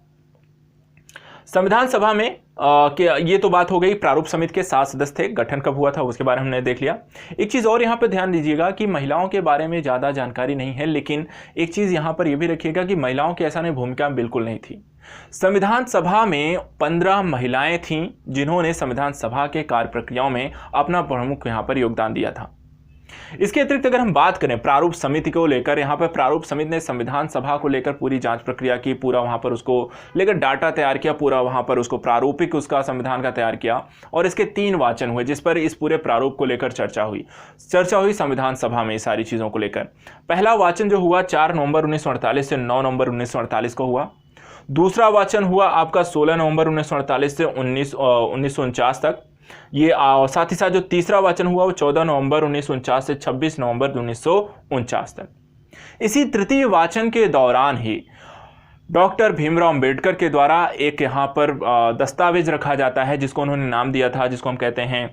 संविधान सभा में ये तो बात हो गई, प्रारूप समिति के 7 सदस्य थे, गठन कब हुआ था उसके बारे में हमने देख लिया। एक चीज़ और यहाँ पर ध्यान दीजिएगा कि महिलाओं के बारे में ज़्यादा जानकारी नहीं है, लेकिन एक चीज़ यहाँ पर यह भी रखिएगा कि महिलाओं की ऐसा नहीं भूमिका बिल्कुल नहीं थी। संविधान सभा में 15 महिलाएं थीं जिन्होंने संविधान सभा के कार्य प्रक्रियाओं में अपना प्रमुख यहाँ पर योगदान दिया था। इसके अतिरिक्त अगर हम बात करें प्रारूप समिति को लेकर, यहाँ पर प्रारूप समिति ने संविधान सभा को लेकर पूरी जांच प्रक्रिया की, पूरा वहाँ पर उसको लेकर डाटा तैयार किया, पूरा वहाँ पर उसको प्रारूपिक उसका संविधान का तैयार किया और इसके 3 वाचन हुए जिस पर इस पूरे प्रारूप को लेकर चर्चा हुई संविधान सभा में सारी चीज़ों को लेकर। पहला वाचन जो हुआ 4 नवंबर 1948 से 9 नवंबर 1948 को हुआ। दूसरा वाचन हुआ आपका 16 नवंबर 1948 से 1949 तक। ये साथ ही साथ जो तीसरा वाचन हुआ वो 14 नवंबर 1949 से 26 नवंबर 1949 तक। इसी तृतीय वाचन के दौरान ही डॉक्टर भीमराव अंबेडकर के द्वारा एक यहाँ पर दस्तावेज रखा जाता है जिसको उन्होंने नाम दिया था, जिसको हम कहते हैं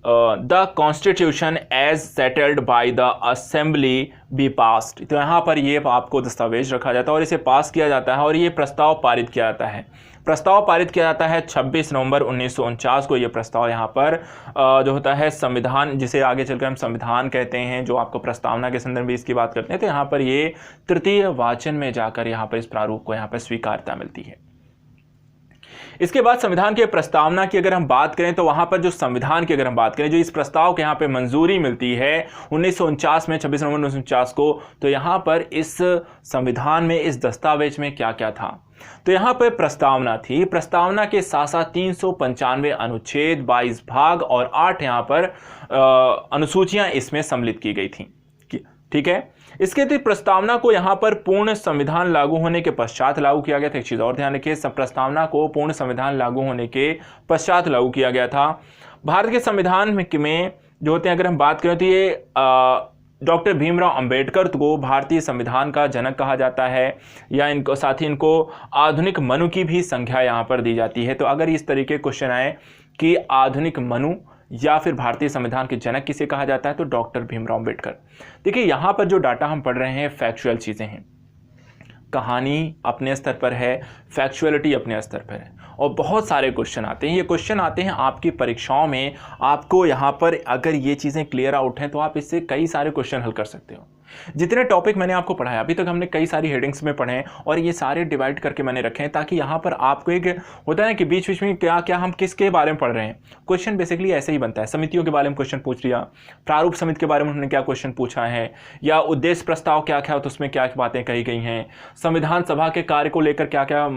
the constitution as settled by the assembly be passed. तो यहाँ पर ये आपको दस्तावेज रखा जाता है और इसे पास किया जाता है और ये प्रस्ताव पारित किया जाता है। प्रस्ताव पारित किया जाता है 26 नवंबर 1949 को। ये प्रस्ताव यहाँ पर जो होता है संविधान, जिसे आगे चलकर हम संविधान कहते हैं, जो आपको प्रस्तावना के संदर्भ में इसकी बात करते हैं, तो यहाँ पर ये तृतीय वाचन में जाकर यहाँ पर इस प्रारूप को यहाँ पर स्वीकारता मिलती है। इसके बाद संविधान के प्रस्तावना की अगर हम बात करें तो वहां पर जो संविधान की अगर हम बात करें, जो इस प्रस्ताव के यहाँ पे मंजूरी मिलती है 1949 में, 26 नवंबर 1949 को, तो यहाँ पर इस संविधान में इस दस्तावेज में क्या क्या था, तो यहाँ पर प्रस्तावना थी। प्रस्तावना के साथ साथ 395 अनुच्छेद, 22 भाग और 8 यहाँ पर अनुसूचियां इसमें सम्मिलित की गई थी। ठीक है, इसके अतिरिक्त प्रस्तावना को यहाँ पर पूर्ण संविधान लागू होने के पश्चात लागू किया गया था। एक चीज़ और ध्यान रखिए, प्रस्तावना को पूर्ण संविधान लागू होने के पश्चात लागू किया गया था। भारत के संविधान में जो होते हैं, अगर हम बात करें तो ये डॉक्टर भीमराव अंबेडकर को भारतीय संविधान का जनक कहा जाता है, या इनको साथ ही इनको आधुनिक मनु की भी संज्ञा यहाँ पर दी जाती है। तो अगर इस तरीके क्वेश्चन आए कि आधुनिक मनु या फिर भारतीय संविधान के जनक किसे कहा जाता है, तो डॉक्टर भीमराव अंबेडकर। देखिए यहाँ पर जो डाटा हम पढ़ रहे हैं फैक्चुअल चीज़ें हैं, कहानी अपने स्तर पर है, फैक्चुअलिटी अपने स्तर पर है, और बहुत सारे क्वेश्चन आते हैं। ये क्वेश्चन आते हैं आपकी परीक्षाओं में। आपको यहाँ पर अगर ये चीज़ें क्लियर आउट हैं तो आप इससे कई सारे क्वेश्चन हल कर सकते हो। जितने टॉपिक मैंने आपको पढ़ाया अभी तक, हमने कई सारी हेडिंग्स में पढ़े हैं और ये सारे डिवाइड करके मैंने रखे हैं, ताकि यहाँ पर आपको एक होता है ना कि बीच बीच में क्या क्या हम किसके बारे में पढ़ रहे हैं। क्वेश्चन बेसिकली ऐसे ही बनता है। समितियों के बारे में क्वेश्चन पूछ लिया, प्रारूप समिति के बारे में उन्होंने क्या क्वेश्चन पूछा है, या उद्देश्य प्रस्ताव क्या क्या, तो उसमें क्या बातें कही गई हैं, संविधान सभा के कार्य को लेकर क्या क्या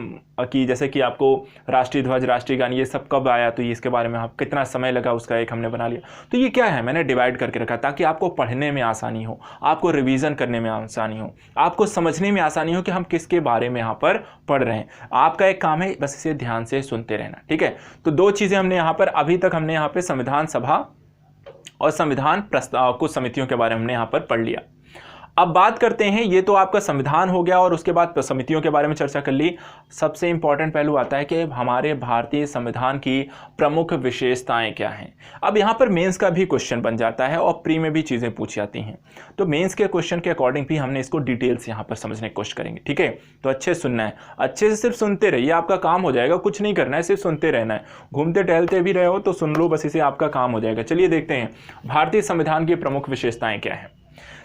की, जैसे कि आपको राष्ट्रीय ध्वज, राष्ट्रीय गान, ये सब कब आया, तो ये इसके बारे में आप कितना समय लगा, उसका एक हमने बना लिया। तो ये क्या है, मैंने डिवाइड करके रखा ताकि आपको पढ़ने में आसानी हो, आपको रिवीजन करने में आसानी हो, आपको समझने में आसानी हो कि हम किसके बारे में यहाँ पर पढ़ रहे हैं। आपका एक काम है बस इसे ध्यान से सुनते रहना। ठीक है, तो 2 चीज़ें हमने यहाँ पर अभी तक हमने यहाँ पे संविधान सभा और संविधान प्रस्ताव कुछ समितियों के बारे में हमने यहाँ पर पढ़ लिया। अब बात करते हैं, ये तो आपका संविधान हो गया और उसके बाद समितियों के बारे में चर्चा कर ली। सबसे इंपॉर्टेंट पहलू आता है कि हमारे भारतीय संविधान की प्रमुख विशेषताएं क्या हैं। अब यहाँ पर मेंस का भी क्वेश्चन बन जाता है और प्री में भी चीज़ें पूछी जाती हैं, तो मेंस के क्वेश्चन के अकॉर्डिंग भी हमने इसको डिटेल्स यहाँ पर समझने की कोशिश करेंगे। ठीक है, तो अच्छे सुनना है, अच्छे से सिर्फ सुनते रहिए, आपका काम हो जाएगा, कुछ नहीं करना है, सिर्फ सुनते रहना है। घूमते टहलते भी रहे हो तो सुन लो, बस इसे आपका काम हो जाएगा। चलिए देखते हैं भारतीय संविधान की प्रमुख विशेषताएं क्या हैं।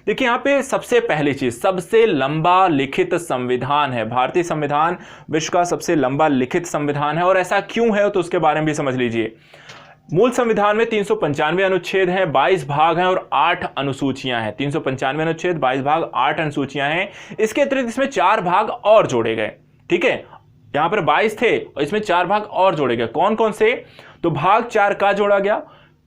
देखिए यहाँ पे सबसे पहली चीज, सबसे लंबा लिखित संविधान है। भारतीय संविधान विश्व का सबसे लंबा लिखित संविधान है, और ऐसा क्यों है तो उसके बारे में भी समझ लीजिए। मूल संविधान में 395 अनुच्छेद हैं, 22 भाग हैं और 8 अनुसूचियां हैं। 395 अनुच्छेद, 22 भाग, 8 अनुसूचियां हैं। इसके अतिरिक्त इसमें 4 भाग और जोड़े गए। ठीक है, यहां पर 22 थे और इसमें 4 भाग और जोड़े गए। कौन कौन से, तो भाग 4 का जोड़ा गया।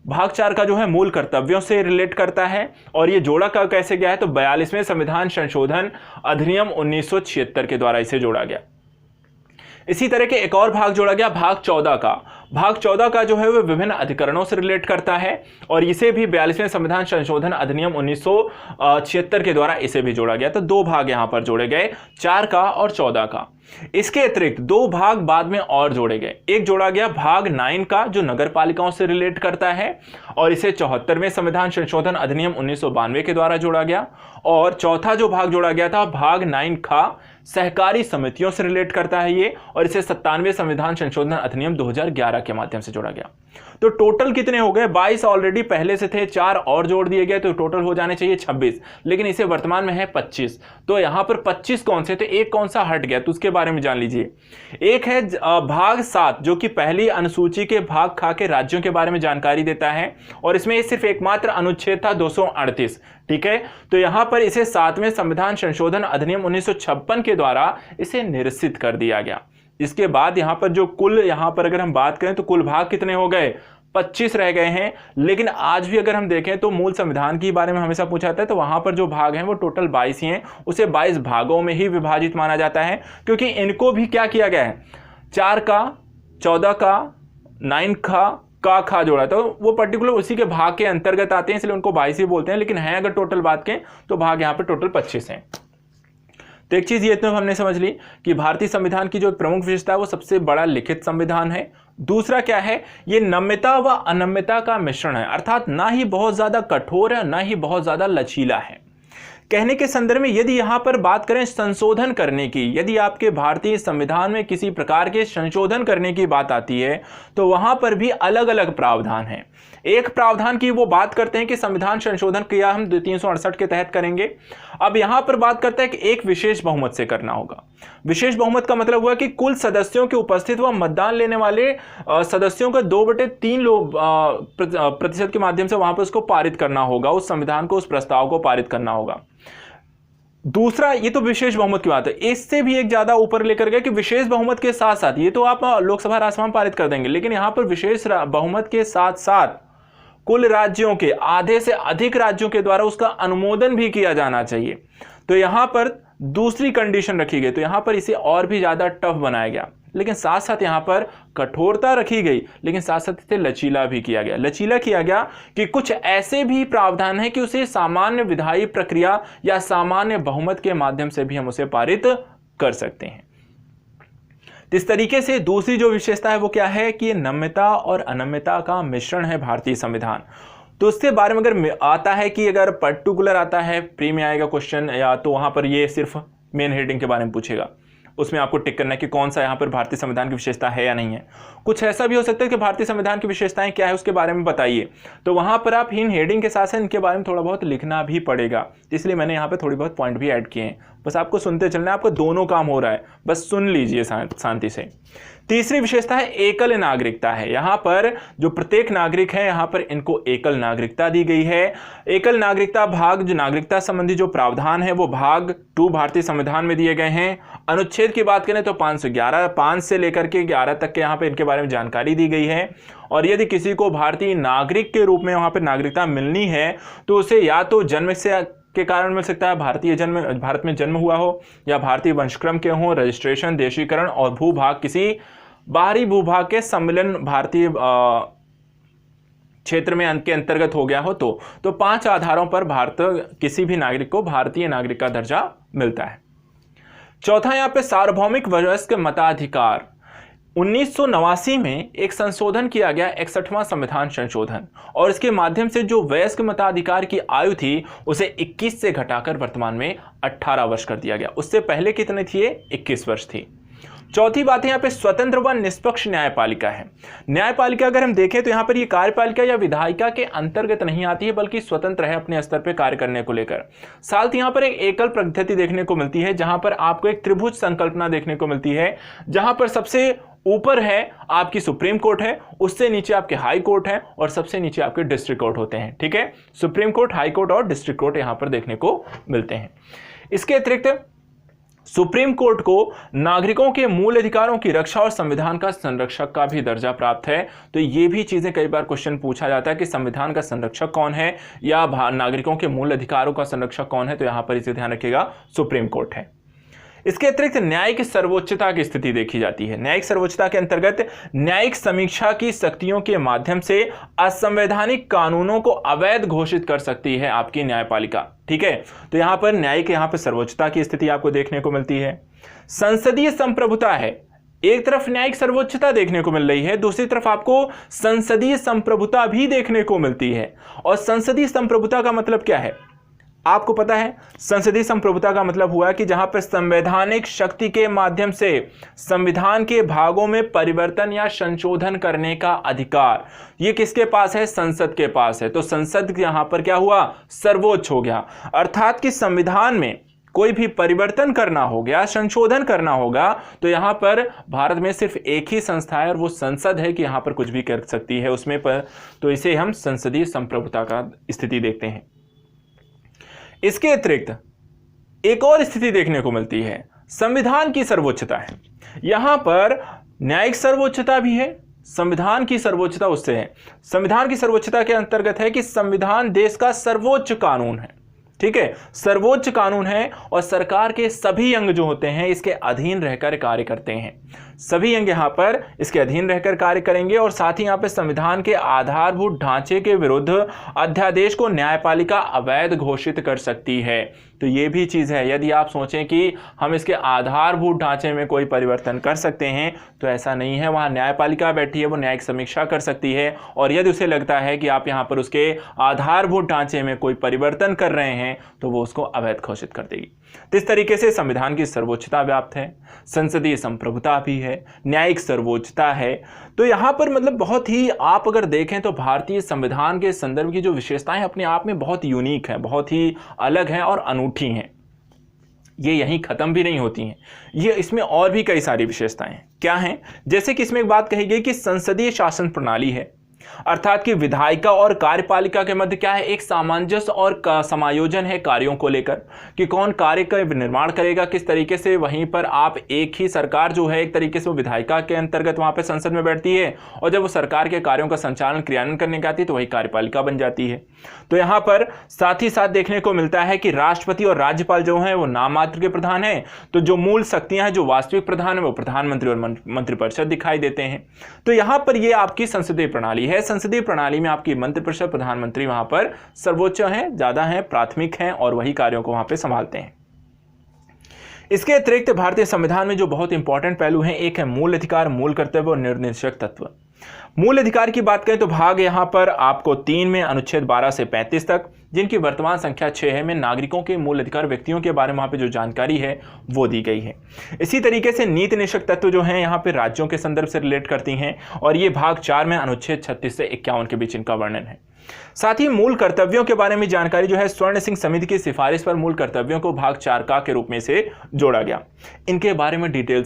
भाग 4 का जो है मूल कर्तव्यों से रिलेट करता है, और ये जोड़ा का कैसे गया है, तो 42वें संविधान संशोधन अधिनियम 1976 के द्वारा इसे जोड़ा गया। इसी तरह के एक और भाग जोड़ा गया, भाग 14 का। भाग 14 का जो है वो विभिन्न अधिकरणों से रिलेट करता है और इसे भी 42वें संविधान संशोधन अधिनियम 1976 के द्वारा इसे भी जोड़ा गया। तो दो भाग यहां पर जोड़े गए, 4 का और 14 का। इसके अतिरिक्त दो भाग बाद में और जोड़े गए। एक जोड़ा गया भाग 9 का जो नगर पालिकाओं से रिलेट करता है और इसे 74वें संविधान संशोधन अधिनियम 1992 के द्वारा जोड़ा गया। और चौथा जो भाग जोड़ा गया था भाग 9 का सहकारी समितियों से रिलेट करता है ये, और इसे 97वें संविधान संशोधन अधिनियम 2011 के माध्यम से जोड़ा गया। तो टोटल कितने हो गए? 22 ऑलरेडी पहले से थे, 4 और जोड़ दिए गए तो टोटल हो जाने चाहिए 26, लेकिन इसे वर्तमान में है 25। तो यहां पर 25 कौन से? तो एक कौन सा हट गया तो उसके बारे में जान लीजिए। एक है भाग 7 जो कि पहली अनुसूची के भाग खा के राज्यों के बारे में जानकारी देता है और इसमें सिर्फ एकमात्र अनुच्छेद था 238। ठीक है, तो यहां पर इसे 7वें संविधान संशोधन अधिनियम 1956 के द्वारा इसे निरसित कर दिया गया। इसके बाद यहां पर जो कुल यहां पर अगर हम बात करें तो कुल भाग कितने हो गए? 25 रह गए हैं। लेकिन आज भी अगर हम देखें तो मूल संविधान के बारे में हमेशा पूछा जाता है तो वहां पर जो भाग हैं वो टोटल 22 ही हैं, उसे 22 भागों में ही विभाजित माना जाता है क्योंकि इनको भी क्या किया गया है? 4 का, 14 का, 9 का खा जोड़ा, तो वो पर्टिकुलर उसी के भाग के अंतर्गत आते हैं, इसलिए उनको 22 ही बोलते हैं। लेकिन है अगर टोटल बात करें तो भाग यहाँ पे टोटल 25 हैं। तो एक चीज ये तो हमने समझ ली कि भारतीय संविधान की जो प्रमुख विशेषता है वो सबसे बड़ा लिखित संविधान है। दूसरा क्या है? ये नम्यता व अनम्यता का मिश्रण है, अर्थात ना ही बहुत ज्यादा कठोर है ना ही बहुत ज्यादा लचीला है। कहने के संदर्भ में यदि यहां पर बात करें संशोधन करने की, यदि आपके भारतीय संविधान में किसी प्रकार के संशोधन करने की बात आती है तो वहां पर भी अलग अलग प्रावधान हैं। एक प्रावधान की वो बात करते हैं कि संविधान संशोधन किया हम 368 के तहत करेंगे। अब यहां पर बात करता है कि एक विशेष बहुमत से करना होगा। विशेष बहुमत का मतलब हुआ कि कुल सदस्यों के उपस्थित व मतदान लेने वाले सदस्यों का 2/3 लोग प्रतिशत के माध्यम से वहां पर उसको पारित करना होगा, उस संविधान को, उस प्रस्ताव को पारित करना होगा। दूसरा, ये तो विशेष बहुमत की बात है, इससे भी एक ज्यादा ऊपर लेकर गए कि विशेष बहुमत के साथ साथ, ये तो आप लोकसभा राज्यसभा में पारित कर देंगे, लेकिन यहां पर विशेष बहुमत के साथ साथ कुल राज्यों के आधे से अधिक राज्यों के द्वारा उसका अनुमोदन भी किया जाना चाहिए। तो यहां पर दूसरी कंडीशन रखी गई, तो यहां पर इसे और भी ज्यादा टफ बनाया गया, लेकिन साथ साथ यहां पर कठोरता रखी गई, लेकिन साथ साथ इसे लचीला भी किया गया। लचीला किया गया कि कुछ ऐसे भी प्रावधान है कि उसे सामान्य विधायी प्रक्रिया या सामान्य बहुमत के माध्यम से भी हम उसे पारित कर सकते हैं। इस तरीके से दूसरी जो विशेषता है वो क्या है कि ये नम्यता और अनम्यता का मिश्रण है भारतीय संविधान। तो उसके बारे में अगर आता है कि अगर पर्टिकुलर आता है, प्री में आएगा क्वेश्चन, या तो वहां पर ये सिर्फ मेन हेडिंग के बारे में पूछेगा, उसमें आपको टिक करना है कि कौन सा यहाँ पर भारतीय संविधान की विशेषता है या नहीं है। कुछ ऐसा भी हो सकता है कि भारतीय संविधान की विशेषताएं क्या है उसके बारे में बताइए, तो वहां पर आप इन हेडिंग के साथ साथ इनके बारे में थोड़ा बहुत लिखना भी पड़ेगा। इसलिए मैंने यहाँ पे थोड़ी बहुत पॉइंट भी ऐड किए हैं, बस आपको सुनते चलना है, आपको दोनों काम हो रहा है, बस सुन लीजिए शांति से। तीसरी विशेषता है एकल नागरिकता है। यहां पर जो प्रत्येक नागरिक है यहां पर इनको एकल नागरिकता दी गई है। एकल नागरिकता भाग, जो नागरिकता संबंधी जो प्रावधान है वो भाग 2 भारतीय संविधान में दिए गए हैं। अनुच्छेद की बात करें तो 511, 5 से लेकर के 11 तक के यहां पर इनके बारे में जानकारी दी गई है। और यदि किसी को भारतीय नागरिक के रूप में वहां पर नागरिकता मिलनी है तो उसे या तो जन्म से के कारण मिल सकता है, भारत में जन्म हुआ हो, या भारतीय वंशक्रम के हो, रजिस्ट्रेशन, देशीकरण और भूभाग किसी बाहरी भूभाग के सम्मिलन भारतीय क्षेत्र में के अंतर्गत हो गया हो तो 5 आधारों पर भारत किसी भी नागरिक को भारतीय नागरिक का दर्जा मिलता है। चौथा यहाँ पे सार्वभौमिक वयस्क मताधिकार। 1989 में एक संशोधन किया गया, 61वां संविधान संशोधन, और इसके माध्यम से जो वयस्क मताधिकार की आयु थी उसे 21 से घटाकर वर्तमान में 18 वर्ष कर दिया गया। उससे पहले कितने थी? 21 वर्ष थी। चौथी बात है यहाँ पे स्वतंत्र व निष्पक्ष न्यायपालिका है। न्यायपालिका अगर हम देखें तो यहाँ पर ये कार्यपालिका या विधायिका के अंतर्गत नहीं आती है, बल्कि स्वतंत्र है अपने स्तर पे कार्य करने को लेकर। साथ यहाँ पर एक एकल पद्धति देखने को मिलती है, जहां पर आपको एक त्रिभुज संकल्पना देखने को मिलती है, जहां पर सबसे ऊपर है आपकी सुप्रीम कोर्ट है, उससे नीचे आपके हाई कोर्ट है और सबसे नीचे आपके डिस्ट्रिक्ट कोर्ट होते हैं। ठीक है, सुप्रीम कोर्ट, हाई कोर्ट और डिस्ट्रिक्ट कोर्ट यहां पर देखने को मिलते हैं। इसके अतिरिक्त सुप्रीम कोर्ट को नागरिकों के मूल अधिकारों की रक्षा और संविधान का संरक्षक का भी दर्जा प्राप्त है। तो ये भी चीजें कई बार क्वेश्चन पूछा जाता है कि संविधान का संरक्षक कौन है या नागरिकों के मूल अधिकारों का संरक्षक कौन है, तो यहां पर इसे ध्यान रखिएगा, सुप्रीम कोर्ट है। इसके अतिरिक्त न्यायिक सर्वोच्चता की स्थिति देखी जाती है। न्यायिक सर्वोच्चता के अंतर्गत न्यायिक समीक्षा की शक्तियों के माध्यम से असंवैधानिक कानूनों को अवैध घोषित कर सकती है आपकी न्यायपालिका। ठीक है, तो यहां पर न्यायिक पर सर्वोच्चता की स्थिति आपको देखने को मिलती है। संसदीय संप्रभुता है, एक तरफ न्यायिक सर्वोच्चता देखने को मिल रही है, दूसरी तरफ आपको संसदीय संप्रभुता भी देखने को मिलती है। और संसदीय संप्रभुता का मतलब क्या है आपको पता है? संसदीय संप्रभुता का मतलब हुआ कि जहां पर संवैधानिक शक्ति के माध्यम से संविधान के भागों में परिवर्तन या संशोधन करने का अधिकार ये किसके पास है? संसद के पास है। तो संसद यहां पर क्या हुआ? सर्वोच्च हो गया। अर्थात कि संविधान में कोई भी परिवर्तन करना हो गया, संशोधन करना होगा, तो यहां पर भारत में सिर्फ एक ही संस्था है और वो संसद है कि यहां पर कुछ भी कर सकती है उसमें पर। तो इसे हम संसदीय संप्रभुता का स्थिति देखते हैं। इसके अतिरिक्त एक और स्थिति देखने को मिलती है, संविधान की सर्वोच्चता है। यहां पर न्यायिक सर्वोच्चता भी है, संविधान की सर्वोच्चता उससे है। संविधान की सर्वोच्चता के अंतर्गत है कि संविधान देश का सर्वोच्च कानून है। ठीक है, सर्वोच्च कानून है और सरकार के सभी अंग जो होते हैं इसके अधीन रहकर कार्य करते हैं। सभी अंग यहाँ पर इसके अधीन रहकर कार्य करेंगे और साथ ही यहाँ पे संविधान के आधारभूत ढांचे के विरुद्ध अध्यादेश को न्यायपालिका अवैध घोषित कर सकती है। तो ये भी चीज़ है, यदि आप सोचें कि हम इसके आधारभूत ढांचे में कोई परिवर्तन कर सकते हैं तो ऐसा नहीं है। वहाँ न्यायपालिका बैठी है, वो न्यायिक समीक्षा कर सकती है और यदि उसे लगता है कि आप यहाँ पर उसके आधारभूत ढांचे में कोई परिवर्तन कर रहे हैं तो वो उसको अवैध घोषित कर देगी। तो इस तरीके से संविधान की सर्वोच्चता व्याप्त है, संसदीय संप्रभुता भी है, न्यायिक सर्वोच्चता है। तो यहाँ पर मतलब बहुत ही आप अगर देखें तो भारतीय संविधान के संदर्भ की जो विशेषताएं अपने आप में बहुत यूनिक हैं, बहुत ही अलग हैं और अनूठी हैं। ये यहीं खत्म भी नहीं होती हैं, ये इसमें और भी कई सारी विशेषताएं हैं। क्या हैं? जैसे कि इसमें एक बात कही गई कि संसदीय शासन प्रणाली है, अर्थात कि विधायिका और कार्यपालिका के मध्य क्या है? एक सामंजस्य और समायोजन है कार्यों को लेकर कि कौन कार्य का निर्माण करेगा किस तरीके से। वहीं पर आप एक ही सरकार जो है एक तरीके से वो विधायिका के अंतर्गत वहां पे संसद में बैठती है और जब वो सरकार के कार्यों का संचालन क्रियान्वयन करने की आती है तो वही कार्यपालिका बन जाती है। तो यहाँ पर साथ ही साथ देखने को मिलता है कि राष्ट्रपति और राज्यपाल जो है वो नाम मात्र के प्रधान है, तो जो मूल शक्तियां हैं, जो वास्तविक प्रधान है वो प्रधानमंत्री और मंत्रिपरिषद दिखाई देते हैं। तो यहाँ पर ये आपकी संसदीय प्रणाली है। संसदीय प्रणाली में आपकी मंत्रिपरिषद, प्रधानमंत्री वहां पर सर्वोच्च हैं, ज्यादा हैं, प्राथमिक हैं और वही कार्यों को वहां पे संभालते हैं। इसके अतिरिक्त भारतीय संविधान में जो बहुत इंपॉर्टेंट पहलू हैं, एक है मूल अधिकार, मूल कर्तव्य और निर्देशक तत्व। मूल अधिकार की बात करें तो भाग यहां पर आपको 3 में अनुच्छेद 12 से 35 तक, जिनकी वर्तमान संख्या 6 है, में नागरिकों के मूल अधिकार, व्यक्तियों के बारे में वहां पे जो जानकारी है वो दी गई है। इसी तरीके से नीति निषेधक तत्व जो हैं यहाँ पे राज्यों के संदर्भ से रिलेट करती हैं और ये भाग 4 में अनुच्छेद 36 से 51 के बीच इनका वर्णन है। साथ ही मूल कर्तव्यों के बारे में जानकारी जो है स्वर्ण सिंह समिति की सिफारिश पर मूल कर्तव्यों को भाग 4 का के रूप में से जोड़ा गया। इनके बारे में डिटेल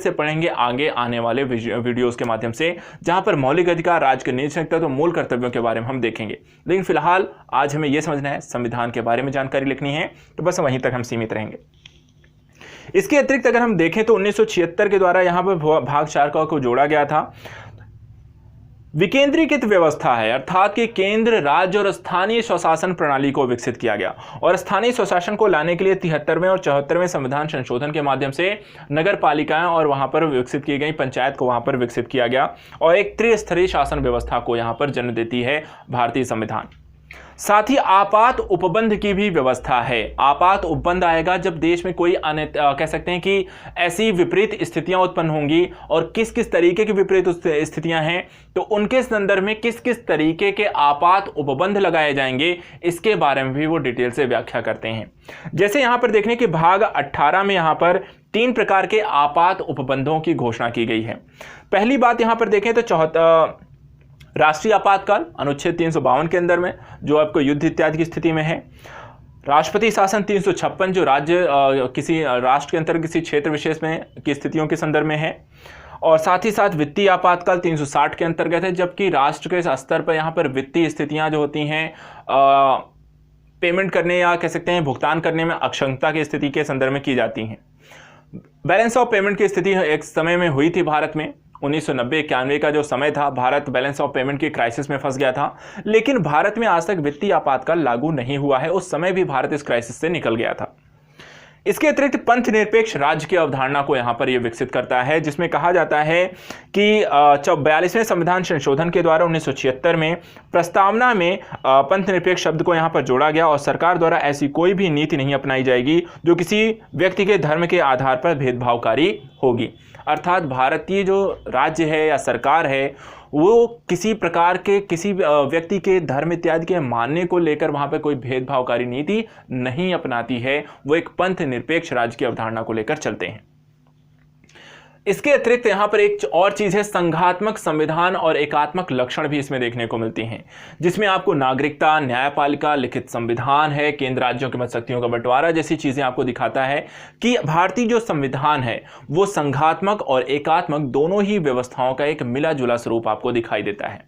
से पढ़ेंगे आगे आने वाले वीडियोस के माध्यम से, जहां पर मौलिक अधिकार, राज्य के नीति निषेधक तत्व, मूल कर्तव्यों के बारे में हम देखेंगे। लेकिन फिलहाल आज हमें यह समझना है, संविधान के बारे में जानकारी लिखनी है, तो बस वहीं तक हम सीमित रहेंगे। इसके अतिरिक्त अगर हम देखें तो 1976 के द्वारा यहां पर भाग 4 को जोड़ा गया था। विकेंद्रीकृत व्यवस्था है, अर्थात कि केंद्र, राज्य और स्थानीय स्वशासन प्रणाली को विकसित किया गया और स्थानीय स्वशासन को लाने के लिए 73वें और 74वें संविधान संशोधन के माध्यम से नगर पालिकाएं और वहां पर विकसित की गई पंचायत को वहां पर विकसित किया गया और एक त्रिस्तरीय शासन व्यवस्था को यहां पर जन्म देती है भारतीय संविधान। साथ ही आपात उपबंध की भी व्यवस्था है। आपात उपबंध आएगा जब देश में कोई कह सकते हैं कि ऐसी विपरीत स्थितियां उत्पन्न होंगी और किस किस तरीके की विपरीत स्थितियां हैं, तो उनके संदर्भ में किस किस तरीके के आपात उपबंध लगाए जाएंगे, इसके बारे में भी वो डिटेल से व्याख्या करते हैं। जैसे यहां पर देखने के भाग 18 में यहां पर 3 प्रकार के आपात उपबंधों की घोषणा की गई है। पहली बात यहां पर देखें तो राष्ट्रीय आपातकाल अनुच्छेद 352 के अंदर में, जो आपको युद्ध इत्यादि की स्थिति में है। राष्ट्रपति शासन 356 जो राज्य किसी राष्ट्र के अंतर्गत किसी क्षेत्र विशेष में की स्थितियों के संदर्भ में है। और साथ ही साथ वित्तीय आपातकाल 360 के अंतर्गत है, जबकि राष्ट्र के स्तर पर यहाँ पर वित्तीय स्थितियाँ जो होती हैं पेमेंट करने या कह सकते हैं भुगतान करने में अक्षमता की स्थिति के संदर्भ में की जाती हैं। बैलेंस ऑफ पेमेंट की स्थिति एक समय में हुई थी भारत में, 1990-91 का जो समय था, भारत बैलेंस ऑफ पेमेंट की क्राइसिस में फंस गया था। लेकिन भारत में आज तक वित्तीय आपातकाल लागू नहीं हुआ है, उस समय भी भारत इस क्राइसिस से निकल गया था। इसके अतिरिक्त पंथ निरपेक्ष राज्य की अवधारणा को यहां पर यह विकसित करता है, जिसमें कहा जाता है कि 42वें संविधान संशोधन के द्वारा 1976 में प्रस्तावना में पंथ निरपेक्ष शब्द को यहां पर जोड़ा गया और सरकार द्वारा ऐसी कोई भी नीति नहीं अपनाई जाएगी जो किसी व्यक्ति के धर्म के आधार पर भेदभावकारी होगी। अर्थात भारतीय जो राज्य है या सरकार है वो किसी प्रकार के किसी व्यक्ति के धर्म इत्यादि के मानने को लेकर वहां पर कोई भेदभावकारी नीति नहीं अपनाती है, वो एक पंथ निरपेक्ष राज्य की अवधारणा को लेकर चलते हैं। इसके अतिरिक्त यहाँ पर एक और चीज़ है, संघात्मक संविधान और एकात्मक लक्षण भी इसमें देखने को मिलती हैं, जिसमें आपको नागरिकता, न्यायपालिका, लिखित संविधान है, केंद्र राज्यों की मत शक्तियों का बंटवारा जैसी चीज़ें आपको दिखाता है कि भारतीय जो संविधान है वो संघात्मक और एकात्मक दोनों ही व्यवस्थाओं का एक मिला जुला स्वरूप आपको दिखाई देता है।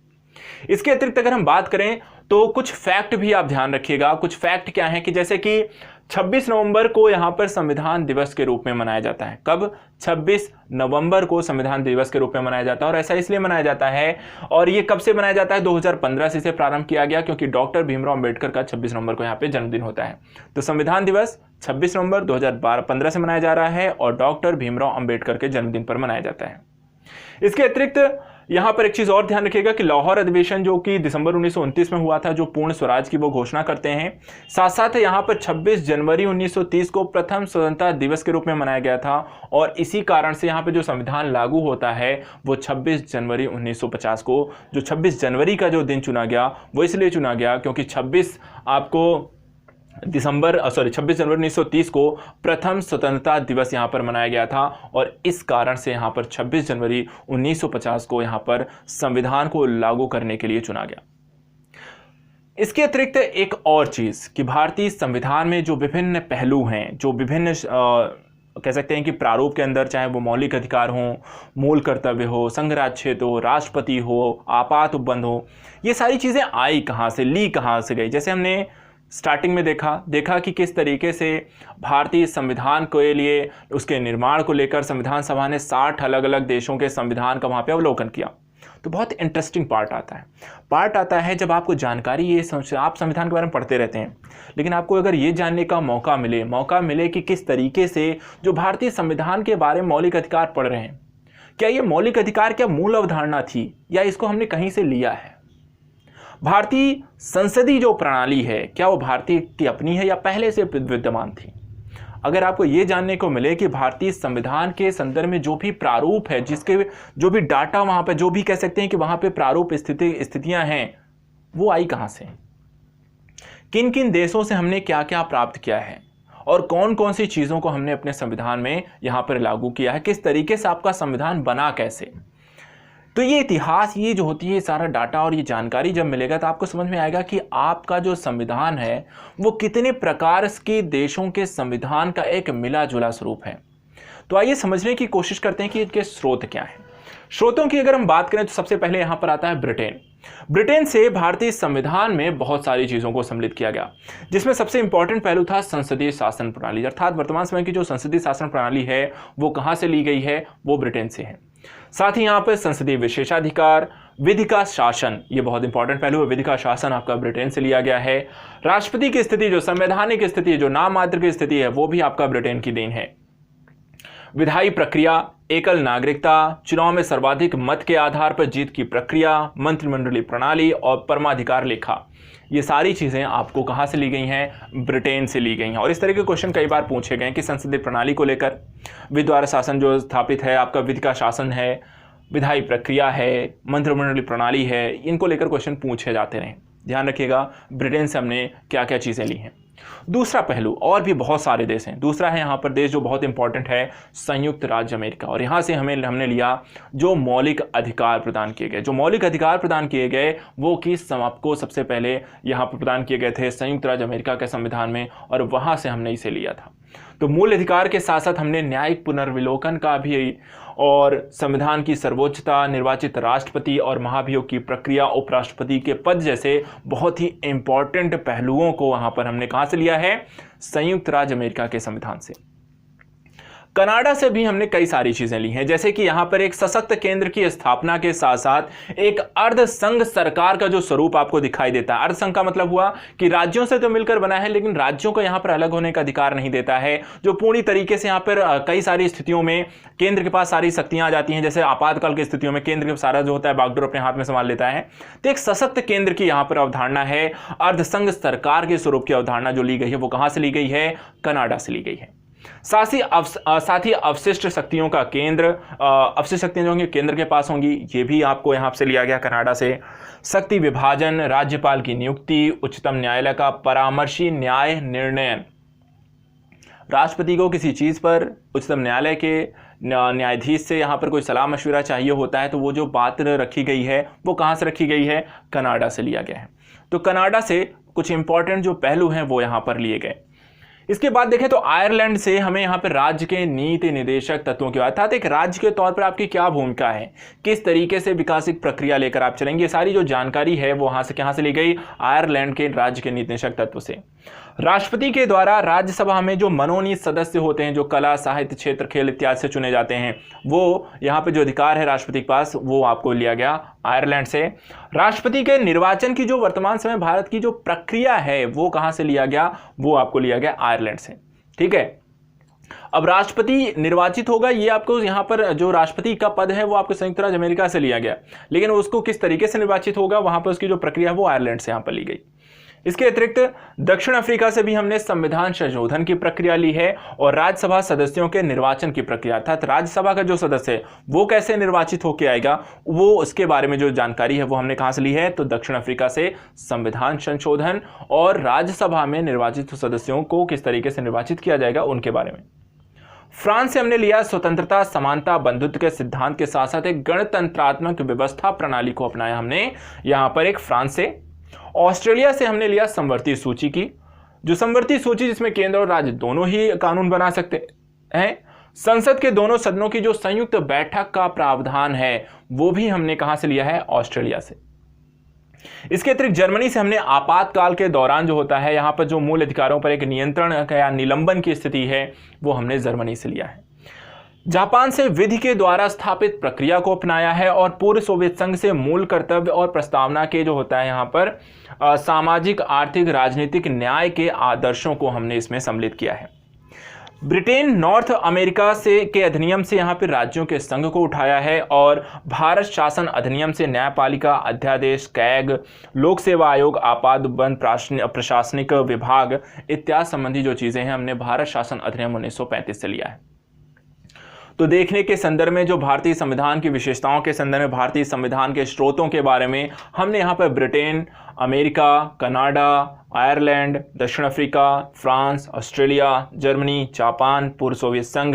इसके अतिरिक्त अगर हम बात करें तो कुछ फैक्ट भी आप ध्यान रखिएगा। कुछ फैक्ट क्या है कि जैसे कि 26 नवंबर को यहां पर संविधान दिवस के रूप में मनाया जाता है। कब? 26 नवंबर को संविधान दिवस के रूप में मनाया जाता है। और ऐसा इसलिए मनाया जाता है, और ये कब से मनाया जाता है? 2015 से इसे प्रारंभ किया गया, क्योंकि डॉक्टर भीमराव अंबेडकर का 26 नवंबर को यहाँ पे जन्मदिन होता है। तो संविधान दिवस 26 नवंबर 2015 से मनाया जा रहा है और डॉक्टर भीमराव अंबेडकर के जन्मदिन पर मनाया जाता है। इसके अतिरिक्त यहां पर एक चीज और ध्यान रखिएगा कि लाहौर अधिवेशन जो कि दिसंबर 1929 में हुआ था, जो पूर्ण स्वराज की वो घोषणा करते हैं। साथ साथ यहां पर 26 जनवरी 1930 को प्रथम स्वतंत्रता दिवस के रूप में मनाया गया था, और इसी कारण से यहां पर जो संविधान लागू होता है वो 26 जनवरी 1950 को, जो 26 जनवरी का जो दिन चुना गया वो इसलिए चुना गया क्योंकि 26 जनवरी 1930 को प्रथम स्वतंत्रता दिवस यहां पर मनाया गया था, और इस कारण से यहां पर 26 जनवरी 1950 को यहां पर संविधान को लागू करने के लिए चुना गया। इसके अतिरिक्त एक और चीज कि भारतीय संविधान में जो विभिन्न पहलू हैं, जो विभिन्न कह सकते हैं कि प्रारूप के अंदर, चाहे वो मौलिक अधिकार हो, मूल कर्तव्य हो, संघराज्य क्षेत्र हो, राष्ट्रपति हो, आपात उपबंध हो, ये सारी चीजें आई कहां से, ली कहां से गई। जैसे हमने स्टार्टिंग में देखा कि किस तरीके से भारतीय संविधान के लिए, उसके निर्माण को लेकर संविधान सभा ने 60 अलग अलग देशों के संविधान का वहाँ पे अवलोकन किया। तो बहुत इंटरेस्टिंग पार्ट आता है जब आपको जानकारी ये आप संविधान के बारे में पढ़ते रहते हैं, लेकिन आपको अगर ये जानने का मौका मिले कि किस तरीके से जो भारतीय संविधान के बारे में मौलिक अधिकार पढ़ रहे हैं, क्या ये मौलिक अधिकार क्या मूल अवधारणा थी या इसको हमने कहीं से लिया है। भारतीय संसदीय जो प्रणाली है, क्या वो भारतीय की अपनी है या पहले से विद्यमान थी। अगर आपको ये जानने को मिले कि भारतीय संविधान के संदर्भ में जो भी प्रारूप है, जिसके जो भी डाटा वहां पे, जो भी कह सकते हैं कि वहां पे प्रारूप स्थितियां हैं, वो आई कहां से, किन किन देशों से हमने क्या क्या प्राप्त किया है, और कौन कौन सी चीजों को हमने अपने संविधान में यहां पर लागू किया है, किस तरीके से आपका संविधान बना कैसे। तो ये इतिहास, ये जो होती है सारा डाटा और ये जानकारी जब मिलेगा तो आपको समझ में आएगा कि आपका जो संविधान है वो कितने प्रकार के देशों के संविधान का एक मिला जुला स्वरूप है। तो आइए समझने की कोशिश करते हैं कि इसके स्रोत क्या हैं। स्रोतों की अगर हम बात करें तो सबसे पहले यहां पर आता है ब्रिटेन से भारतीय संविधान में बहुत सारी चीजों को सम्मिलित किया गया, जिसमें सबसे इंपॉर्टेंट पहलू था संसदीय शासन प्रणाली। अर्थात वर्तमान समय की जो संसदीय शासन प्रणाली है वो कहां से ली गई है, वो ब्रिटेन से है। साथ ही यहां पर संसदीय विशेषाधिकार, विधि का शासन, ये बहुत इंपॉर्टेंट पहलू है, विधि का शासन आपका ब्रिटेन से लिया गया है। राष्ट्रपति की स्थिति, जो संवैधानिक स्थिति, जो नाम मात्र की स्थिति है, वो भी आपका ब्रिटेन की देन है। विधायी प्रक्रिया, एकल नागरिकता, चुनाव में सर्वाधिक मत के आधार पर जीत की प्रक्रिया, मंत्रिमंडलीय प्रणाली और परमाधिकार लेखा, ये सारी चीजें आपको कहां से ली गई हैं, ब्रिटेन से ली गई हैं। और इस तरह के क्वेश्चन कई बार पूछे गए कि संसदीय प्रणाली को लेकर, विद्वार शासन जो स्थापित है, आपका विधि का शासन है, विधायी प्रक्रिया है, मंत्रिमंडलीय प्रणाली है, इनको लेकर क्वेश्चन पूछे जाते रहे। ध्यान रखिएगा ब्रिटेन से हमने क्या क्या चीजें ली हैं। दूसरा पहलू, और भी बहुत सारे देश हैं। दूसरा है यहाँ पर देश जो बहुत इंपॉर्टेंट है, संयुक्त राज्य अमेरिका। और यहाँ से हमने लिया जो मौलिक अधिकार प्रदान किए गए। जो मौलिक अधिकार प्रदान किए गए वो कि आपको सबसे पहले यहाँ पर प्रदान किए गए थे संयुक्त राज्य अमेरिका के संविधान में, और वहाँ से हमने इसे लिया था। तो मूल अधिकार के साथ साथ हमने न्यायिक पुनर्विलोकन का भी, और संविधान की सर्वोच्चता, निर्वाचित राष्ट्रपति और महाभियोग की प्रक्रिया, उपराष्ट्रपति के पद जैसे बहुत ही इंपॉर्टेंट पहलुओं को वहां पर हमने कहां से लिया है, संयुक्त राज्य अमेरिका के संविधान से। कनाडा से भी हमने कई सारी चीजें ली हैं, जैसे कि यहां पर एक सशक्त केंद्र की स्थापना के साथ साथ एक अर्ध संघ सरकार का जो स्वरूप आपको दिखाई देता है। अर्ध संघ का मतलब हुआ कि राज्यों से तो मिलकर बना है, लेकिन राज्यों को यहां पर अलग होने का अधिकार नहीं देता है, जो पूरी तरीके से यहां पर कई सारी स्थितियों में केंद्र के पास सारी शक्तियां आ जाती हैं। जैसे आपातकाल की स्थितियों में केंद्र सारा जो होता है बागडोर अपने हाथ में संभाल लेता है। तो एक सशक्त केंद्र की यहां पर अवधारणा है। अर्धसंघ सरकार के स्वरूप की अवधारणा जो ली गई है वो कहां से ली गई है? कनाडा से ली गई है। साथ ही अवशिष्ट शक्तियों का केंद्र, अवशिष्ट शक्तियां जो होंगी केंद्र के पास होंगी, ये भी आपको यहां से लिया गया कनाडा से। शक्ति विभाजन, राज्यपाल की नियुक्ति, उच्चतम न्यायालय का परामर्शी न्याय निर्णयन। राष्ट्रपति को किसी चीज पर उच्चतम न्यायालय के न्यायाधीश से यहां पर कोई सलाह मशविरा चाहिए होता है, तो वो जो बात रखी गई है वो कहां से रखी गई है? कनाडा से लिया गया है। तो कनाडा से कुछ इंपॉर्टेंट जो पहलू हैं वो यहां पर लिए गए। इसके बाद देखें तो आयरलैंड से हमें यहाँ पर राज्य के नीति निर्देशक तत्वों की बात, अर्थात एक राज्य के तौर पर आपकी क्या भूमिका है, किस तरीके से विकासिक प्रक्रिया लेकर आप चलेंगे, ये सारी जो जानकारी है वो कहाँ से ली गई? आयरलैंड के राज्य के नीति निर्देशक तत्व से। राष्ट्रपति के द्वारा राज्यसभा में जो मनोनीत सदस्य होते हैं, जो कला, साहित्य क्षेत्र, खेल इत्यादि से चुने जाते हैं, वो यहाँ पे जो अधिकार है राष्ट्रपति के पास वो आपको लिया गया आयरलैंड से। राष्ट्रपति के निर्वाचन की जो वर्तमान समय भारत की जो प्रक्रिया है वो कहां से लिया गया? वो आपको लिया गया आयरलैंड से। ठीक है, अब राष्ट्रपति निर्वाचित होगा, ये आपको यहां पर जो राष्ट्रपति का पद है वो आपको संयुक्त राज्य अमेरिका से लिया गया, लेकिन उसको किस तरीके से निर्वाचित होगा वहां पर उसकी जो प्रक्रिया है वो आयरलैंड से यहां पर ली गई। इसके अतिरिक्त दक्षिण अफ्रीका से भी हमने संविधान संशोधन की प्रक्रिया ली है और राज्यसभा सदस्यों के निर्वाचन की प्रक्रिया, अर्थात राज्यसभा का जो सदस्य है वो कैसे निर्वाचित होकर आएगा, वो उसके बारे में जो जानकारी है वो हमने कहां से ली है? तो दक्षिण अफ्रीका से संविधान संशोधन और राज्यसभा में निर्वाचित सदस्यों को किस तरीके से निर्वाचित किया जाएगा उनके बारे में। फ्रांस से हमने लिया स्वतंत्रता, समानता, बंधुत्व के सिद्धांत के साथ साथ एक गणतंत्रात्मक व्यवस्था प्रणाली को अपनाया हमने यहां पर एक फ्रांस से। ऑस्ट्रेलिया से हमने लिया समवर्ती सूची की, जो समवर्ती सूची जिसमें केंद्र और राज्य दोनों ही कानून बना सकते हैं। संसद के दोनों सदनों की जो संयुक्त बैठक का प्रावधान है वो भी हमने कहां से लिया है? ऑस्ट्रेलिया से। इसके अतिरिक्त जर्मनी से हमने आपातकाल के दौरान जो होता है यहां पर जो मूल अधिकारों पर एक नियंत्रण या निलंबन की स्थिति है वो हमने जर्मनी से लिया है। जापान से विधि के द्वारा स्थापित प्रक्रिया को अपनाया है और पूर्व सोवियत संघ से मूल कर्तव्य और प्रस्तावना के जो होता है यहां पर सामाजिक, आर्थिक, राजनीतिक न्याय के आदर्शों को हमने इसमें सम्मिलित किया है। ब्रिटेन नॉर्थ अमेरिका से के अधिनियम से यहां पर राज्यों के संघ को उठाया है और भारत शासन अधिनियम से न्यायपालिका, अध्यादेश, कैग, लोक सेवा आयोग, आपात बंद प्रशासनिक विभाग इत्यादि संबंधी जो चीजें हैं हमने भारत शासन अधिनियम 1935 से लिया है। तो देखने के संदर्भ में जो भारतीय संविधान की विशेषताओं के संदर्भ में भारतीय संविधान के स्रोतों के बारे में हमने यहाँ पर ब्रिटेन, अमेरिका, कनाडा, आयरलैंड, दक्षिण Africa, France, Australia, Germany, Japan, पूर्व सोवियत संघ,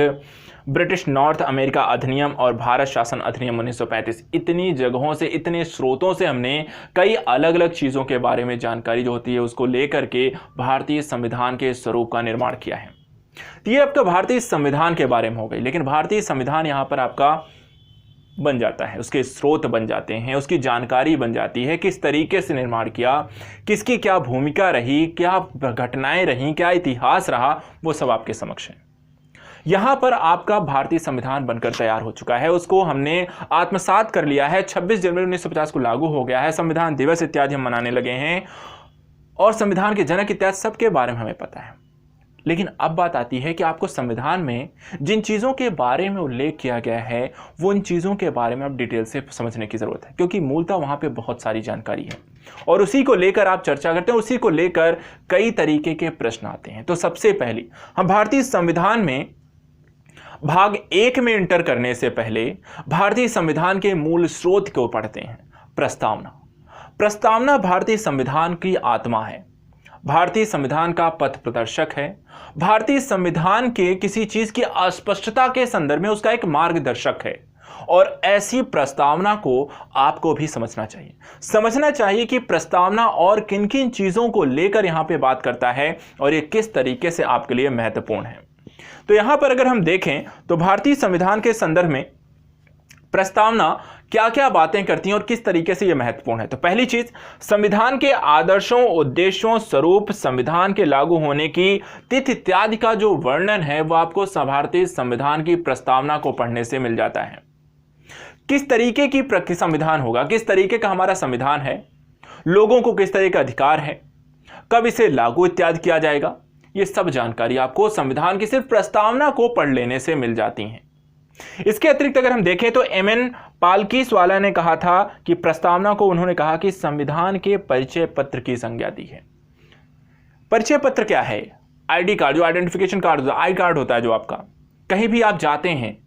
ब्रिटिश नॉर्थ अमेरिका अधिनियम और भारत शासन अधिनियम 1935, इतनी जगहों से, इतने स्रोतों से हमने कई अलग अलग चीज़ों के बारे में जानकारी जो होती है उसको लेकर के भारतीय संविधान के स्वरूप का निर्माण किया है। ये आपका भारतीय संविधान के बारे में हो गई, लेकिन भारतीय संविधान यहाँ पर आपका बन जाता है, उसके स्रोत बन जाते हैं, उसकी जानकारी बन जाती है, किस तरीके से निर्माण किया, किसकी क्या भूमिका रही, क्या घटनाएं रहीं, क्या इतिहास रहा, वो सब आपके समक्ष है। यहां पर आपका भारतीय संविधान बनकर तैयार हो चुका है, उसको हमने आत्मसात कर लिया है। 26 जनवरी 1950 को लागू हो गया है, संविधान दिवस इत्यादि हम मनाने लगे हैं और संविधान के जनक इत्यादि सबके बारे में हमें पता है। लेकिन अब बात आती है कि आपको संविधान में जिन चीज़ों के बारे में उल्लेख किया गया है वो इन चीज़ों के बारे में आप डिटेल से समझने की ज़रूरत है, क्योंकि मूलतः वहाँ पे बहुत सारी जानकारी है और उसी को लेकर आप चर्चा करते हैं, उसी को लेकर कई तरीके के प्रश्न आते हैं। तो सबसे पहले हम भारतीय संविधान में भाग 1 में इंटर करने से पहले भारतीय संविधान के मूल स्रोत को पढ़ते हैं। प्रस्तावना। प्रस्तावना भारतीय संविधान की आत्मा है, भारतीय संविधान का पथ प्रदर्शक है, भारतीय संविधान के किसी चीज की अस्पष्टता के संदर्भ में उसका एक मार्गदर्शक है और ऐसी प्रस्तावना को आपको भी समझना चाहिए। समझना चाहिए कि प्रस्तावना और किन किन चीजों को लेकर यहां पे बात करता है और ये किस तरीके से आपके लिए महत्वपूर्ण है। तो यहां पर अगर हम देखें तो भारतीय संविधान के संदर्भ में प्रस्तावना क्या क्या बातें करती हैं और किस तरीके से यह महत्वपूर्ण है। तो पहली चीज, संविधान के आदर्शों, उद्देश्यों, स्वरूप, संविधान के लागू होने की तिथि इत्यादि का जो वर्णन है वह आपको भारतीय संविधान की प्रस्तावना को पढ़ने से मिल जाता है। किस तरीके की संविधान होगा, किस तरीके का हमारा संविधान है, लोगों को किस तरह का अधिकार है, कब इसे लागू इत्यादि किया जाएगा, ये सब जानकारी आपको संविधान की सिर्फ प्रस्तावना को पढ़ लेने से मिल जाती है। इसके अतिरिक्त अगर हम देखें तो एमएन पालकीसवाला ने कहा था कि प्रस्तावना को उन्होंने कहा कि संविधान के परिचय पत्र की संज्ञा दी है। परिचय पत्र क्या है? आईडी कार्ड, जो आइडेंटिफिकेशन कार्ड होता है, आई कार्ड होता है जो आपका, कहीं भी आप जाते हैं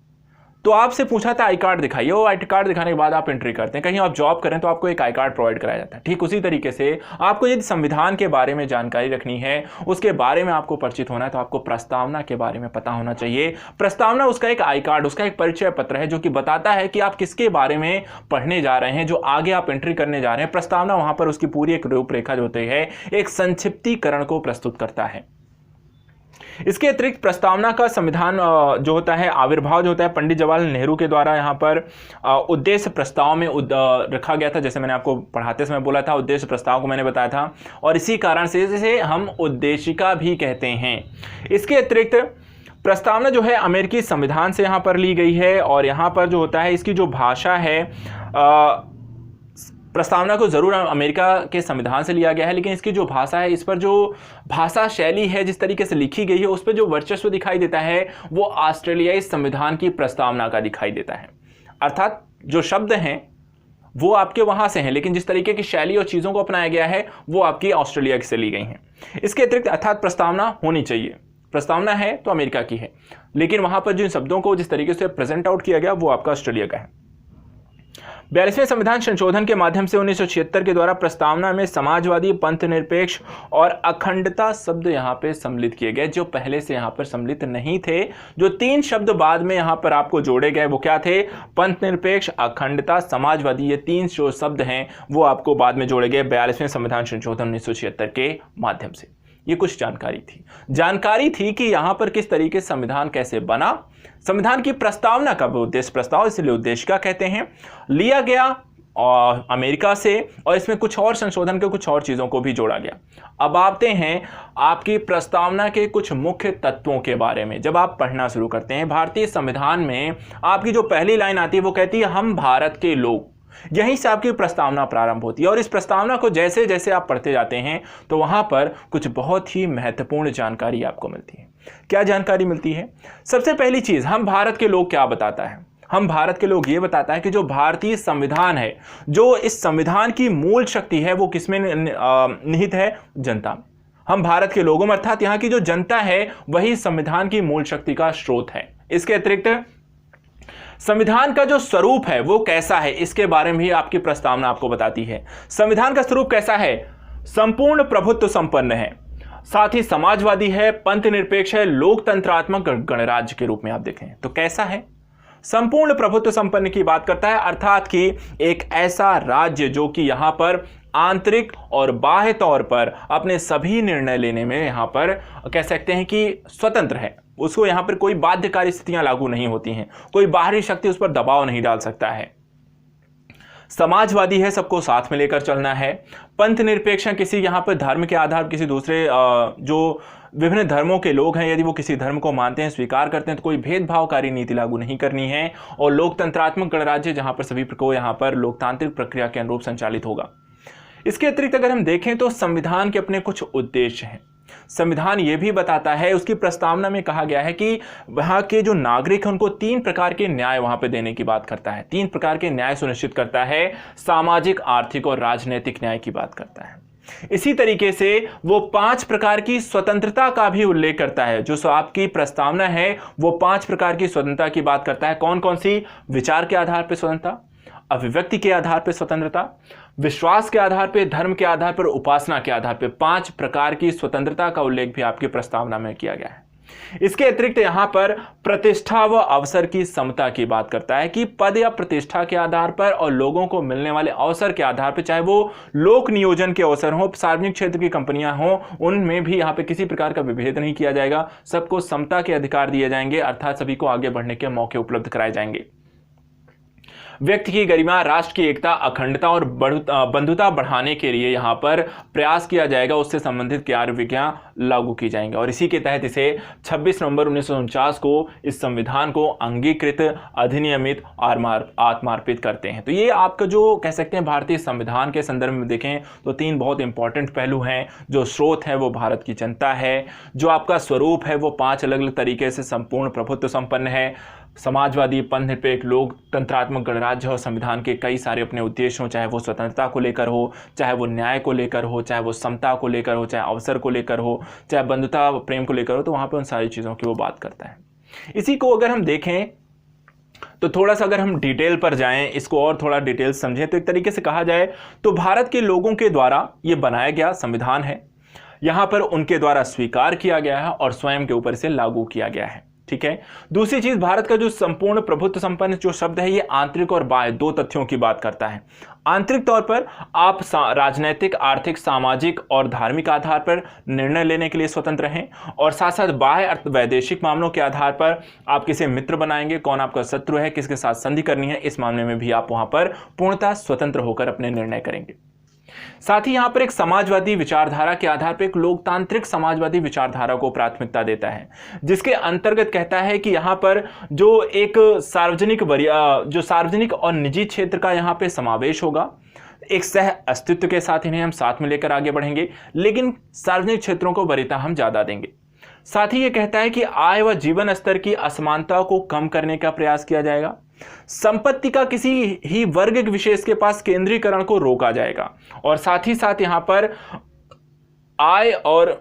तो आपसे पूछा था आई कार्ड दिखाइए, वो आई कार्ड दिखाने के बाद आप एंट्री करते हैं। कहीं आप जॉब करें तो आपको एक आई कार्ड प्रोवाइड कराया जाता है। ठीक उसी तरीके से आपको यदि संविधान के बारे में जानकारी रखनी है, उसके बारे में आपको परिचित होना है, तो आपको प्रस्तावना के बारे में पता होना चाहिए। प्रस्तावना उसका एक आई कार्ड, उसका एक परिचय पत्र है जो कि बताता है कि आप किसके बारे में पढ़ने जा रहे हैं, जो आगे आप एंट्री करने जा रहे हैं। प्रस्तावना वहां पर उसकी पूरी एक रूपरेखा जो होती है, एक संक्षिप्तीकरण को प्रस्तुत करता है। इसके अतिरिक्त प्रस्तावना का संविधान जो होता है, आविर्भाव जो होता है पंडित जवाहरलाल नेहरू के द्वारा यहाँ पर उद्देश्य प्रस्ताव में रखा गया था। जैसे मैंने आपको पढ़ाते समय बोला था, उद्देश्य प्रस्ताव को मैंने बताया था, और इसी कारण से इसे हम उद्देशिका भी कहते हैं। इसके अतिरिक्त प्रस्तावना जो है अमेरिकी संविधान से यहाँ पर ली गई है, और यहाँ पर जो होता है इसकी जो भाषा है, प्रस्तावना को जरूर अमेरिका के संविधान से लिया गया है, लेकिन इसकी जो भाषा है, इस पर जो भाषा शैली है, जिस तरीके से लिखी गई है, उस पर जो वर्चस्व दिखाई देता है वो ऑस्ट्रेलियाई संविधान की प्रस्तावना का दिखाई देता है। अर्थात जो शब्द हैं वो आपके वहां से हैं, लेकिन जिस तरीके की शैली और चीज़ों को अपनाया गया है वो आपकी ऑस्ट्रेलिया से ली गई हैं। इसके अतिरिक्त अर्थात प्रस्तावना होनी चाहिए, प्रस्तावना है तो अमेरिका की है, लेकिन वहां पर जिन शब्दों को जिस तरीके से प्रेजेंट आउट किया गया वो आपका ऑस्ट्रेलिया का है। 42वें संविधान संशोधन के माध्यम से 1976 के द्वारा प्रस्तावना में समाजवादी, पंथ निरपेक्ष और अखंडता शब्द यहाँ पे सम्मिलित किए गए, जो पहले से यहाँ पर सम्मिलित नहीं थे। जो 3 शब्द बाद में यहाँ पर आपको जोड़े गए वो क्या थे? पंथ निरपेक्ष, अखंडता, समाजवादी। ये 3 जो शब्द हैं वो आपको बाद में जोड़े गए 42वें संविधान संशोधन 1976 के माध्यम से। ये कुछ जानकारी थी कि यहाँ पर किस तरीके से संविधान कैसे बना, संविधान की प्रस्तावना का उद्देश्य प्रस्ताव, इसलिए उद्देशिका कहते हैं, लिया गया और अमेरिका से, और इसमें कुछ और संशोधन के कुछ और चीज़ों को भी जोड़ा गया। अब आते हैं आपकी प्रस्तावना के कुछ मुख्य तत्वों के बारे में। जब आप पढ़ना शुरू करते हैं भारतीय संविधान में, आपकी जो पहली लाइन आती है वो कहती है हम भारत के लोग। यहीं से आपकी प्रस्तावना प्रारंभ होती है, और इस प्रस्तावना को जैसे जैसे आप पढ़ते जाते हैं तो वहां पर कुछ बहुत ही महत्वपूर्ण जानकारी आपको मिलती है। क्या जानकारी मिलती है? सबसे पहली चीज, हम भारत के लोग क्या बताता है? हम भारत के लोग ये बताता है कि जो भारतीय संविधान है, जो इस संविधान की मूल शक्ति है, वो किसमें निहित है? जनता में। हम भारत के लोगों में, अर्थात यहाँ की जो जनता है वही संविधान की मूल शक्ति का स्रोत है। इसके अतिरिक्त संविधान का जो स्वरूप है वो कैसा है, इसके बारे में भी आपकी प्रस्तावना आपको बताती है। संविधान का स्वरूप कैसा है? संपूर्ण प्रभुत्व संपन्न है, साथ ही समाजवादी है, पंथ निरपेक्ष है, लोकतंत्रात्मक गणराज्य के रूप में आप देखें तो कैसा है? संपूर्ण प्रभुत्व संपन्न की बात करता है, अर्थात कि एक ऐसा राज्य जो कि यहां पर आंतरिक और बाह्य तौर पर अपने सभी निर्णय लेने में यहां पर कह सकते हैं कि स्वतंत्र है। उसको यहां पर कोई बाध्यकारी स्थितियां लागू नहीं होती हैं, कोई बाहरी शक्ति उस पर दबाव नहीं डाल सकता है। समाजवादी है, सबको साथ में लेकर चलना है। पंथ निरपेक्ष, किसी यहाँ पर धर्म के आधार, किसी दूसरे जो विभिन्न धर्मों के लोग हैं, यदि वो किसी धर्म को मानते हैं, स्वीकार करते हैं, तो कोई भेदभावकारी नीति लागू नहीं करनी है। और लोकतंत्रात्मक गणराज्य, जहां पर सभी को यहाँ पर लोकतांत्रिक प्रक्रिया के अनुरूप संचालित होगा। इसके अतिरिक्त अगर हम देखें तो संविधान के अपने कुछ उद्देश्य हैं। संविधान यह भी बताता है, उसकी प्रस्तावना में कहा गया है कि वहां के जो नागरिक हैं उनको 3 प्रकार के न्याय वहां पे देने की बात करता है। 3 प्रकार के न्याय सुनिश्चित करता है, सामाजिक, आर्थिक और राजनीतिक न्याय की बात करता है। इसी तरीके से वो 5 प्रकार की स्वतंत्रता का भी उल्लेख करता है। जो आपकी प्रस्तावना है वो 5 प्रकार की स्वतंत्रता की बात करता है। कौन कौन सी? विचार के आधार पर स्वतंत्रता, अभिव्यक्ति के आधार पर स्वतंत्रता, विश्वास के आधार पर, धर्म के आधार पर, उपासना के आधार पर। 5 प्रकार की स्वतंत्रता का उल्लेख भी आपकी प्रस्तावना में किया गया है। इसके अतिरिक्त यहां पर प्रतिष्ठा व अवसर की समता की बात करता है कि पद या प्रतिष्ठा के आधार पर और लोगों को मिलने वाले अवसर के आधार पर, चाहे वो लोक नियोजन के अवसर हो, सार्वजनिक क्षेत्र की कंपनियां हो, उनमें भी यहां पे किसी प्रकार का विभेद नहीं किया जाएगा। सबको समता के अधिकार दिए जाएंगे, अर्थात सभी को आगे बढ़ने के मौके उपलब्ध कराए जाएंगे। व्यक्ति की गरिमा, राष्ट्र की एकता, अखंडता और बंधुता बढ़ाने के लिए यहाँ पर प्रयास किया जाएगा, उससे संबंधित कार्य विधियां लागू की जाएंगी। और इसी के तहत इसे 26 नवंबर 1949 को इस संविधान को अंगीकृत, अधिनियमित और आत्मार्पित करते हैं। तो ये आपका जो कह सकते हैं भारतीय संविधान के संदर्भ में देखें तो 3 बहुत इंपॉर्टेंट पहलू हैं। जो स्रोत है वो भारत की जनता है, जो आपका स्वरूप है वो 5 अलग अलग तरीके से संपूर्ण प्रभुत्व संपन्न है, समाजवादी, पंथ निरपेक्ष, लोकतंत्रात्मक गणराज्य और संविधान के कई सारे अपने उद्देश्य हो, चाहे वो स्वतंत्रता को लेकर हो, चाहे वो न्याय को लेकर हो, चाहे वो समता को लेकर हो, चाहे अवसर को लेकर हो, चाहे बंधुता प्रेम को लेकर हो, तो वहाँ पर उन सारी चीज़ों की वो बात करता है। इसी को अगर हम देखें तो थोड़ा सा अगर हम डिटेल पर जाएं, इसको और थोड़ा डिटेल समझें, तो एक तरीके से कहा जाए तो भारत के लोगों के द्वारा ये बनाया गया संविधान है, यहाँ पर उनके द्वारा स्वीकार किया गया है और स्वयं के ऊपर से लागू किया गया है। ठीक है। दूसरी चीज, भारत का जो संपूर्ण प्रभुत्व संपन्न जो शब्द है, ये आंतरिक और बाह्य 2 तथ्यों की बात करता है। आंतरिक तौर पर आप राजनैतिक, आर्थिक, सामाजिक और धार्मिक आधार पर निर्णय लेने के लिए स्वतंत्र हैं, और साथ साथ बाह्य अर्थ वैदेशिक मामलों के आधार पर आप किसे मित्र बनाएंगे, कौन आपका शत्रु है, किसके साथ संधि करनी है, इस मामले में भी आप वहां पर पूर्णतः स्वतंत्र होकर अपने निर्णय करेंगे। साथ ही यहां पर एक समाजवादी विचारधारा के आधार पर एक लोकतांत्रिक समाजवादी विचारधारा को प्राथमिकता देता है, जिसके अंतर्गत कहता है कि यहां पर जो एक सार्वजनिक और निजी क्षेत्र का यहां पे समावेश होगा, एक सह अस्तित्व के साथ इन्हें हम साथ में लेकर आगे बढ़ेंगे, लेकिन सार्वजनिक क्षेत्रों को वरीयता हम ज्यादा देंगे। साथ ही यह कहता है कि आय व जीवन स्तर की असमानता को कम करने का प्रयास किया जाएगा, संपत्ति का किसी ही वर्ग विशेष के पास केंद्रीकरण को रोका जाएगा, और साथ ही साथ यहां पर आय और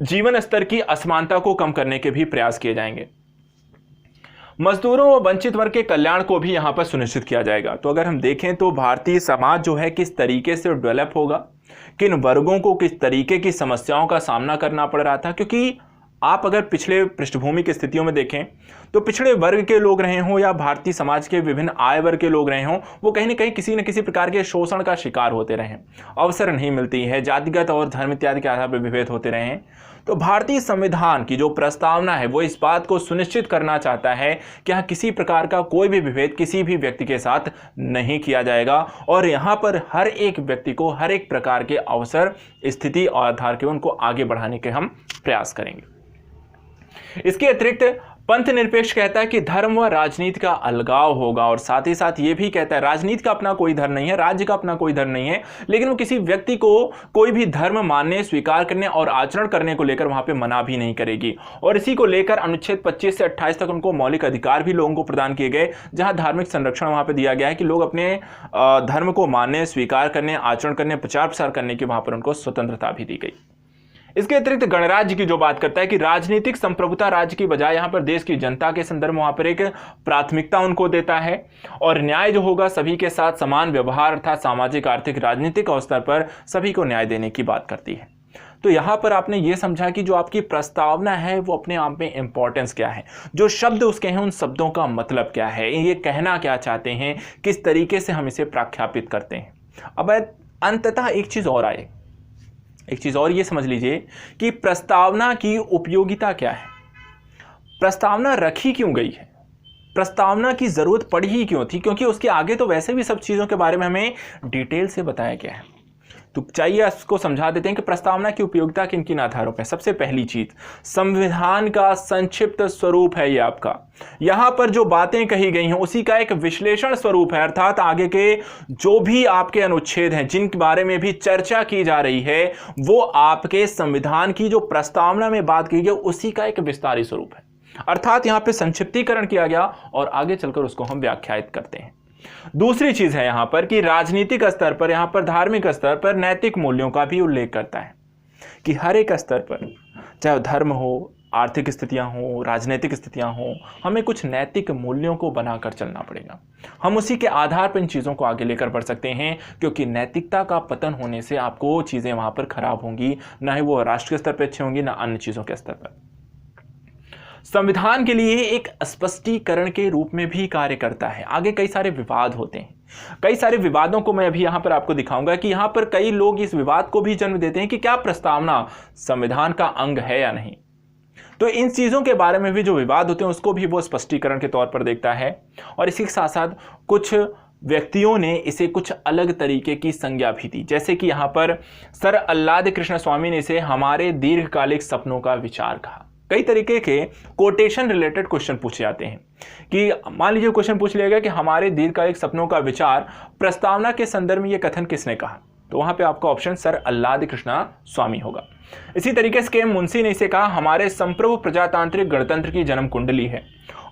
जीवन स्तर की असमानता को कम करने के भी प्रयास किए जाएंगे। मजदूरों व वंचित वर्ग के कल्याण को भी यहां पर सुनिश्चित किया जाएगा। तो अगर हम देखें तो भारतीय समाज जो है किस तरीके से डेवलप होगा, किन वर्गों को किस तरीके की समस्याओं का सामना करना पड़ रहा था, क्योंकि आप अगर पिछले पृष्ठभूमि की स्थितियों में देखें तो पिछड़े वर्ग के लोग रहे हों या भारतीय समाज के विभिन्न आय वर्ग के लोग रहे हों, वो कहीं ना कहीं किसी न किसी प्रकार के शोषण का शिकार होते रहे, अवसर नहीं मिलती है, जातिगत और धर्म इत्यादि के आधार पर विभेद होते रहे हैं। तो भारतीय संविधान की जो प्रस्तावना है वो इस बात को सुनिश्चित करना चाहता है कि यहाँ किसी प्रकार का कोई भी विभेद किसी भी व्यक्ति के साथ नहीं किया जाएगा, और यहाँ पर हर एक व्यक्ति को हर एक प्रकार के अवसर, स्थिति और आधार के उनको आगे बढ़ाने के हम प्रयास करेंगे। इसके अतिरिक्त पंथ निरपेक्ष कहता है कि धर्म व राजनीति का अलगाव होगा, और साथ ही साथ ये भी कहता है राजनीति का अपना कोई धर्म नहीं है, राज्य का अपना कोई धर्म नहीं है, लेकिन वो किसी व्यक्ति को कोई भी धर्म मानने, स्वीकार करने और आचरण करने को लेकर वहां पे मना भी नहीं करेगी। और इसी को लेकर अनुच्छेद 25 से 28 तक उनको मौलिक अधिकार भी लोगों को प्रदान किए गए, जहां धार्मिक संरक्षण वहां पर दिया गया है कि लोग अपने धर्म को मानने, स्वीकार करने, आचरण करने, प्रचार प्रसार करने की वहां पर उनको स्वतंत्रता भी दी गई। इसके अतिरिक्त गणराज्य की जो बात करता है कि राजनीतिक संप्रभुता राज्य की बजाय यहां पर देश की जनता के संदर्भ में वहां पर एक प्राथमिकता उनको देता है, और न्याय जो होगा सभी के साथ समान व्यवहार अर्थात सामाजिक, आर्थिक, राजनीतिक स्तर पर सभी को न्याय देने की बात करती है। तो यहां पर आपने ये समझा कि जो आपकी प्रस्तावना है वो अपने आप में इंपॉर्टेंस क्या है, जो शब्द उसके हैं उन शब्दों का मतलब क्या है, ये कहना क्या चाहते हैं, किस तरीके से हम इसे प्रख्यापित करते हैं। अब अंततः एक चीज और ये समझ लीजिए कि प्रस्तावना की उपयोगिता क्या है, प्रस्तावना रखी क्यों गई है, प्रस्तावना की जरूरत पड़ी ही क्यों थी, क्योंकि उसके आगे तो वैसे भी सब चीजों के बारे में हमें डिटेल से बताया गया है। तो चाहिए इसको समझा देते हैं कि प्रस्तावना की उपयोगिता किन किन आधारों पर। सबसे पहली चीज, संविधान का संक्षिप्त स्वरूप है ये आपका, यहां पर जो बातें कही गई हैं उसी का एक विश्लेषण स्वरूप है, अर्थात आगे के जो भी आपके अनुच्छेद हैं जिनके बारे में भी चर्चा की जा रही है वो आपके संविधान की जो प्रस्तावना में बात की गई उसी का एक विस्तारित स्वरूप है, अर्थात यहां पर संक्षिप्तीकरण किया गया और आगे चलकर उसको हम व्याख्यायित करते हैं। दूसरी चीज है यहां पर कि राजनीतिक स्तर पर, यहां पर धार्मिक स्तर पर नैतिक मूल्यों का भी उल्लेख करता है कि हर एक स्तर पर, चाहे धर्म हो, आर्थिक स्थितियां हो, राजनीतिक स्थितियां हो, हमें कुछ नैतिक मूल्यों को बनाकर चलना पड़ेगा। हम उसी के आधार पर इन चीज़ों को आगे लेकर बढ़ सकते हैं, क्योंकि नैतिकता का पतन होने से आपको चीज़ें वहां पर खराब होंगी, ना ही वो राष्ट्र के स्तर पर अच्छी होंगी, ना अन्य चीज़ों के स्तर पर। संविधान के लिए एक स्पष्टीकरण के रूप में भी कार्य करता है। आगे कई सारे विवाद होते हैं, कई सारे विवादों को मैं अभी यहां पर आपको दिखाऊंगा कि यहां पर कई लोग इस विवाद को भी जन्म देते हैं कि क्या प्रस्तावना संविधान का अंग है या नहीं। तो इन चीज़ों के बारे में भी जो विवाद होते हैं उसको भी वो स्पष्टीकरण के तौर पर देखता है। और इसी के साथ साथ कुछ व्यक्तियों ने इसे कुछ अलग तरीके की संज्ञा भी दी, जैसे कि यहाँ पर सर अल्लाद कृष्ण स्वामी ने इसे हमारे दीर्घकालिक सपनों का विचार कहा। कई तरीके के कोटेशन रिलेटेड क्वेश्चन पूछे जाते हैं कि मान लीजिए क्वेश्चन पूछ लिया गया कि हमारे दीर्घकालिक सपनों का विचार प्रस्तावना के संदर्भ में यह कथन किसने कहा, तो वहां पे आपका ऑप्शन सर अल्लाद कृष्णा स्वामी होगा। इसी तरीके से के मुंशी ने इसे कहा हमारे संप्रभु प्रजातांत्रिक गणतंत्र की जन्म कुंडली है।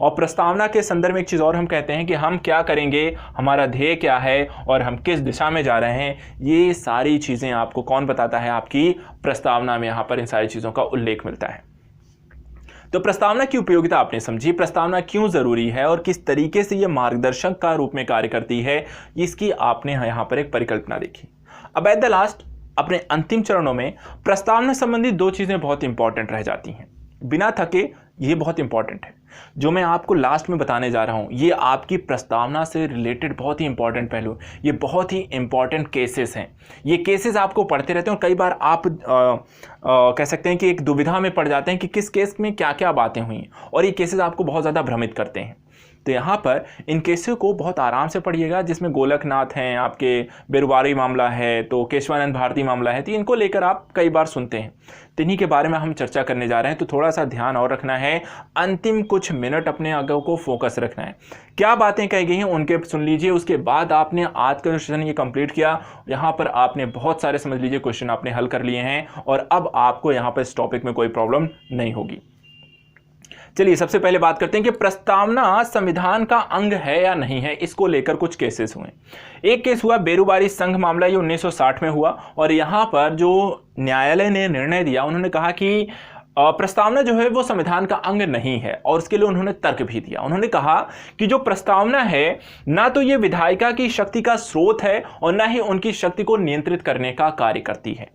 और प्रस्तावना के संदर्भ में एक चीज़ और हम कहते हैं कि हम क्या करेंगे, हमारा ध्येय क्या है और हम किस दिशा में जा रहे हैं, ये सारी चीज़ें आपको कौन बताता है, आपकी प्रस्तावना में यहाँ पर इन सारी चीज़ों का उल्लेख मिलता है। तो प्रस्तावना की उपयोगिता आपने समझी, प्रस्तावना क्यों जरूरी है और किस तरीके से यह मार्गदर्शक का रूप में कार्य करती है, इसकी आपने यहाँ पर एक परिकल्पना देखी। अब एट द लास्ट अपने अंतिम चरणों में प्रस्तावना संबंधित दो चीजें बहुत इंपॉर्टेंट रह जाती हैं, बिना थके। ये बहुत इंपॉर्टेंट है जो मैं आपको लास्ट में बताने जा रहा हूं, ये आपकी प्रस्तावना से रिलेटेड बहुत ही इंपॉर्टेंट पहलू, ये बहुत ही इंपॉर्टेंट केसेस हैं। ये केसेस आपको पढ़ते रहते हैं और कई बार आप कह सकते हैं कि एक दुविधा में पड़ जाते हैं कि किस केस में क्या क्या बातें हुई, और ये केसेस आपको बहुत ज़्यादा भ्रमित करते हैं। तो यहाँ पर इन केसों को बहुत आराम से पढ़िएगा, जिसमें गोलकनाथ हैं, आपके बेरुवारी मामला है, तो केशवानंद भारती मामला है, तो इनको लेकर आप कई बार सुनते हैं। तो इन्हीं के बारे में हम चर्चा करने जा रहे हैं, तो थोड़ा सा ध्यान और रखना है, अंतिम कुछ मिनट अपने आगे को फोकस रखना है। क्या बातें कही गई हैं उनके सुन लीजिए, उसके बाद आपने आज का सेशन ये कंप्लीट किया, यहाँ पर आपने बहुत सारे समझ लीजिए क्वेश्चन आपने हल कर लिए हैं, और अब आपको यहाँ पर इस टॉपिक में कोई प्रॉब्लम नहीं होगी। चलिए सबसे पहले बात करते हैं कि प्रस्तावना संविधान का अंग है या नहीं है, इसको लेकर कुछ केसेस हुए। एक केस हुआ बेरुवारी संघ मामला, ये 1960 में हुआ, और यहाँ पर जो न्यायालय ने निर्णय दिया, उन्होंने कहा कि प्रस्तावना जो है वो संविधान का अंग नहीं है, और उसके लिए उन्होंने तर्क भी दिया। उन्होंने कहा कि जो प्रस्तावना है ना तो ये विधायिका की शक्ति का स्रोत है और ना ही उनकी शक्ति को नियंत्रित करने का कार्य करती है,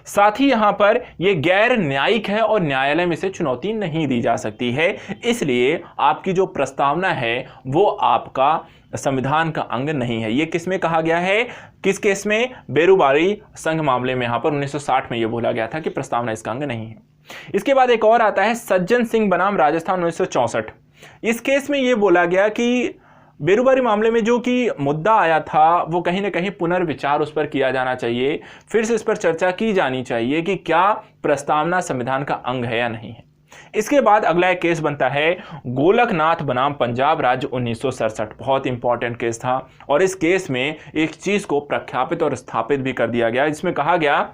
साथ ही यहां पर यह गैर न्यायिक है और न्यायालय में से चुनौती नहीं दी जा सकती है। इसलिए आपकी जो प्रस्तावना है वो आपका संविधान का अंग नहीं है। यह किस में कहा गया है, किस केस में, बेरुवारी संघ मामले में। यहां पर 1960 में यह बोला गया था कि प्रस्तावना इसका अंग नहीं है। इसके बाद एक और आता है सज्जन सिंह बनाम राजस्थान 1964। इस केस में यह बोला गया कि बेरुवारी मामले में जो कि मुद्दा आया था वो कहीं ना कहीं पुनर्विचार उस पर किया जाना चाहिए, फिर से इस पर चर्चा की जानी चाहिए कि क्या प्रस्तावना संविधान का अंग है या नहीं है। इसके बाद अगला एक केस बनता है गोलकनाथ बनाम पंजाब राज्य 1967। बहुत इंपॉर्टेंट केस था, और इस केस में एक चीज को प्रख्यापित और स्थापित भी कर दिया गया, जिसमें कहा गया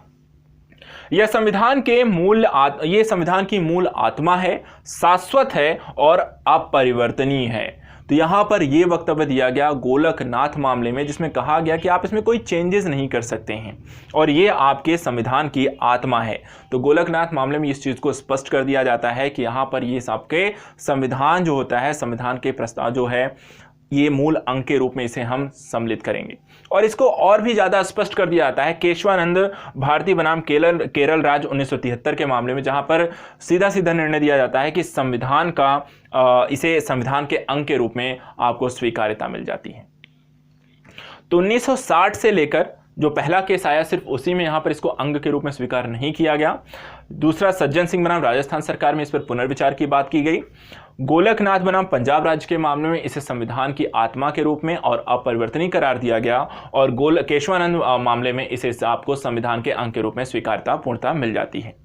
यह संविधान की मूल आत्मा है, शाश्वत है और अपरिवर्तनीय है। तो यहां पर यह वक्तव्य दिया गया गोलकनाथ मामले में, जिसमें कहा गया कि आप इसमें कोई चेंजेस नहीं कर सकते हैं और ये आपके संविधान की आत्मा है। तो गोलकनाथ मामले में इस चीज को स्पष्ट कर दिया जाता है कि यहां पर ये आपके संविधान जो होता है, संविधान के प्रस्ताव जो है, ये मूल अंग के रूप में इसे हम सम्मिलित करेंगे। और इसको और भी ज्यादा स्पष्ट कर दिया जाता है केशवानंद भारती बनाम केरल राज्य 1973 के मामले में, जहां पर सीधा सीधा निर्णय दिया जाता है कि संविधान का इसे संविधान के अंग के रूप में आपको स्वीकार्यता मिल जाती है। तो 1960 से लेकर जो पहला केस आया, सिर्फ उसी में यहां पर इसको अंग के रूप में स्वीकार नहीं किया गया। दूसरा सज्जन सिंह बनाम राजस्थान सरकार में इस पर पुनर्विचार की बात की गई। गोलकनाथ बनाम पंजाब राज्य के मामले में इसे संविधान की आत्मा के रूप में और अपरिवर्तनीय करार दिया गया, और केशवानंद मामले में इसे आपको संविधान के अंग के रूप में स्वीकार्यता पूर्णता मिल जाती है।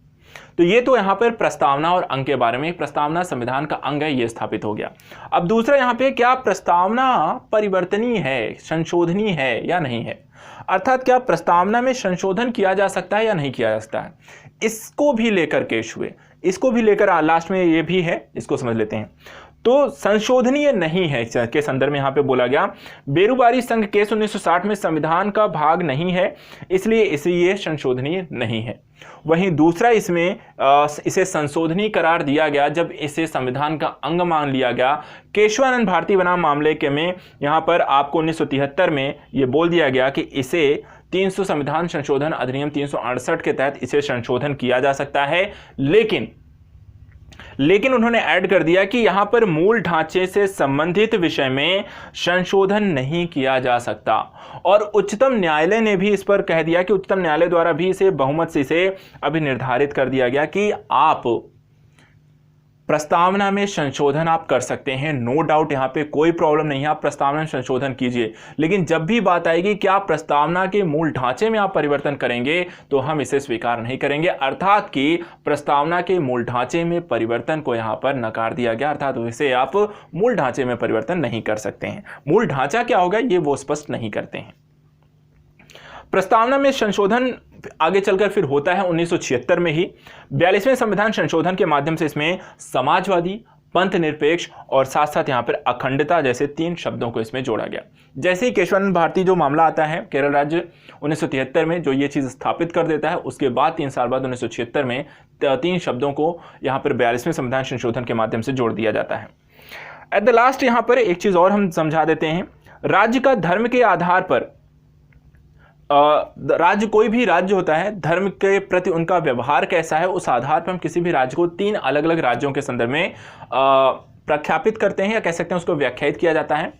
तो ये तो यहाँ पर प्रस्तावना और अंग के बारे में, प्रस्तावना संविधान का अंग है, ये स्थापित हो गया। अब दूसरा यहाँ पे, क्या प्रस्तावना परिवर्तनीय है, संशोधनीय है या नहीं है, अर्थात क्या प्रस्तावना में संशोधन किया जा सकता है या नहीं किया जा सकता है, इसको भी लेकर केस हुए। इसको भी लेकर लास्ट में ये भी है, इसको समझ लेते हैं। तो संशोधनीय नहीं है के संदर्भ में यहां पे बोला गया बेरुवारी संघ केस 1960 में संविधान का भाग नहीं है, इसलिए संशोधनीय नहीं है। वहीं दूसरा इसमें इसे संशोधनीय करार दिया गया जब इसे संविधान का अंग मान लिया गया। केशवानंद भारती बनाम मामले के में यहां पर आपको 1973 में यह बोल दिया गया कि इसे 300 संविधान संशोधन अधिनियम 368 के तहत इसे संशोधन किया जा सकता है, लेकिन उन्होंने ऐड कर दिया कि यहां पर मूल ढांचे से संबंधित विषय में संशोधन नहीं किया जा सकता। और उच्चतम न्यायालय ने भी इस पर कह दिया कि उच्चतम न्यायालय द्वारा भी इसे बहुमत से इसे अभी निर्धारित कर दिया गया कि आप प्रस्तावना में संशोधन आप कर सकते हैं, नो डाउट, यहाँ पे कोई प्रॉब्लम नहीं है, आप प्रस्तावना में संशोधन कीजिए। लेकिन जब भी बात आएगी कि आप प्रस्तावना के मूल ढांचे में आप परिवर्तन करेंगे तो हम इसे स्वीकार नहीं करेंगे। अर्थात कि प्रस्तावना के मूल ढांचे में परिवर्तन को यहाँ पर नकार दिया गया, अर्थात इसे आप मूल ढांचे में परिवर्तन नहीं कर सकते हैं। मूल ढांचा क्या होगा ये वो स्पष्ट नहीं करते हैं। प्रस्तावना में संशोधन आगे चलकर फिर होता है 1976 में ही। 42वें संविधान संशोधन के माध्यम से इसमें समाजवादी, पंथ निरपेक्ष और साथ साथ यहाँ पर अखंडता जैसे 3 शब्दों को इसमें जोड़ा गया। जैसे ही केशवानंद भारती जो मामला आता है केरल राज्य 1973 में, जो ये चीज़ स्थापित कर देता है, उसके बाद 3 साल बाद 1976 में 3 शब्दों को यहाँ पर 42वें संविधान संशोधन के माध्यम से जोड़ दिया जाता है। एट द लास्ट यहाँ पर एक चीज़ और हम समझा देते हैं। राज्य का धर्म के आधार पर, राज्य कोई भी राज्य होता है, धर्म के प्रति उनका व्यवहार कैसा है, उस आधार पर हम किसी भी राज्य को 3 अलग अलग राज्यों के संदर्भ में प्रख्यापित करते हैं, या कह सकते हैं उसको व्याख्यायित किया जाता है।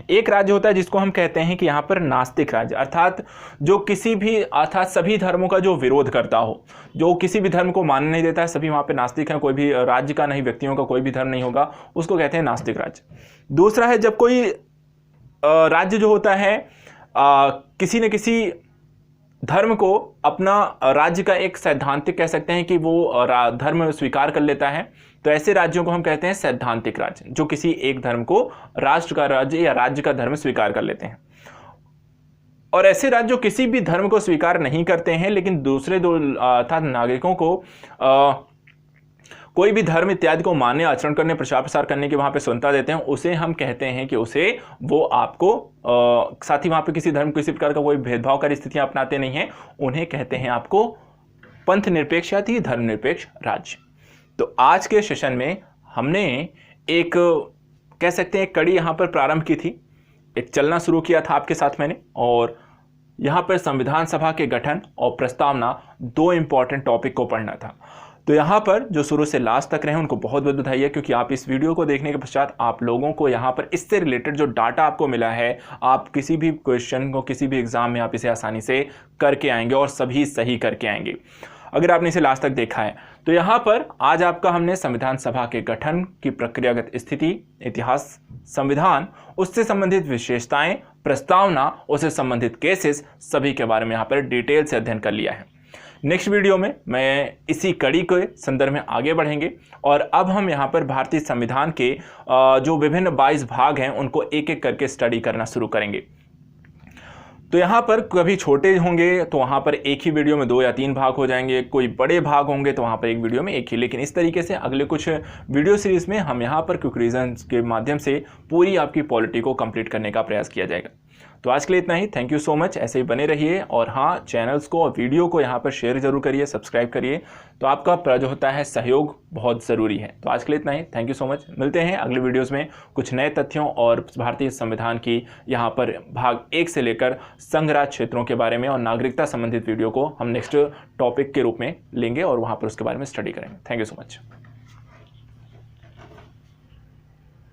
एक राज्य होता है जिसको हम कहते हैं कि यहाँ पर नास्तिक राज्य, अर्थात जो किसी भी, अर्थात सभी धर्मों का जो विरोध करता हो, जो किसी भी धर्म को मानने नहीं देता है, सभी वहाँ पे नास्तिक हैं, कोई भी राज्य का नहीं, व्यक्तियों का कोई भी धर्म नहीं होगा, उसको कहते हैं नास्तिक राज्य। दूसरा है जब कोई राज्य जो होता है किसी न किसी धर्म को अपना राज्य का एक सैद्धांतिक, कह सकते हैं कि वो धर्म स्वीकार कर लेता है, तो ऐसे राज्यों को हम कहते हैं सैद्धांतिक राज्य, जो किसी एक धर्म को राष्ट्र का राज्य या राज्य का धर्म स्वीकार कर लेते हैं। और ऐसे राज्य जो किसी भी धर्म को स्वीकार नहीं करते हैं, लेकिन दूसरे दो अर्थात नागरिकों को कोई भी धर्म इत्यादि को मानने, आचरण करने, प्रचार प्रसार करने की वहाँ पे स्वतंत्रता देते हैं, उसे हम कहते हैं कि उसे वो आपको साथ ही वहाँ पे किसी धर्म, किसी प्रकार का कोई भेदभावकारी स्थितियाँ अपनाते नहीं हैं, उन्हें कहते हैं आपको पंथ निरपेक्ष या धर्मनिरपेक्ष राज्य। तो आज के सेशन में हमने एक, कह सकते हैं, एक कड़ी यहाँ पर प्रारंभ की थी, एक चलना शुरू किया था आपके साथ मैंने, और यहाँ पर संविधान सभा के गठन और प्रस्तावना 2 इंपॉर्टेंट टॉपिक को पढ़ना था। तो यहाँ पर जो शुरू से लास्ट तक रहे उनको बहुत बहुत बधाई है, क्योंकि आप इस वीडियो को देखने के पश्चात आप लोगों को यहाँ पर इससे रिलेटेड जो डाटा आपको मिला है, आप किसी भी क्वेश्चन को किसी भी एग्जाम में आप इसे आसानी से करके आएंगे और सभी सही करके आएंगे, अगर आपने इसे लास्ट तक देखा है। तो यहाँ पर आज आपका हमने संविधान सभा के गठन की प्रक्रियागत स्थिति, इतिहास, संविधान, उससे संबंधित विशेषताएं, प्रस्तावना, उससे संबंधित केसेस, सभी के बारे में यहाँ पर डिटेल से अध्ययन कर लिया है। नेक्स्ट वीडियो में मैं इसी कड़ी के संदर्भ में आगे बढ़ेंगे, और अब हम यहाँ पर भारतीय संविधान के जो विभिन्न 22 भाग हैं उनको एक एक करके स्टडी करना शुरू करेंगे। तो यहाँ पर कभी छोटे होंगे तो वहाँ पर एक ही वीडियो में 2 या 3 भाग हो जाएंगे, कोई बड़े भाग होंगे तो वहाँ पर एक वीडियो में एक ही, लेकिन इस तरीके से अगले कुछ वीडियो सीरीज में हम यहाँ पर क्विक रीजन्स के माध्यम से पूरी आपकी पॉलिटी को कंप्लीट करने का प्रयास किया जाएगा। तो आज के लिए इतना ही। थैंक यू सो मच, ऐसे ही बने रहिए, और हाँ, चैनल्स को और वीडियो को यहाँ पर शेयर जरूर करिए, सब्सक्राइब करिए, तो आपका जो होता है सहयोग बहुत ज़रूरी है। तो आज के लिए इतना ही, थैंक यू सो मच। मिलते हैं अगले वीडियोज़ में कुछ नए तथ्यों और भारतीय संविधान की यहाँ पर भाग 1 से लेकर संघराज क्षेत्रों के बारे में और नागरिकता संबंधित वीडियो को हम नेक्स्ट टॉपिक के रूप में लेंगे और वहाँ पर उसके बारे में स्टडी करेंगे। Thank you so much.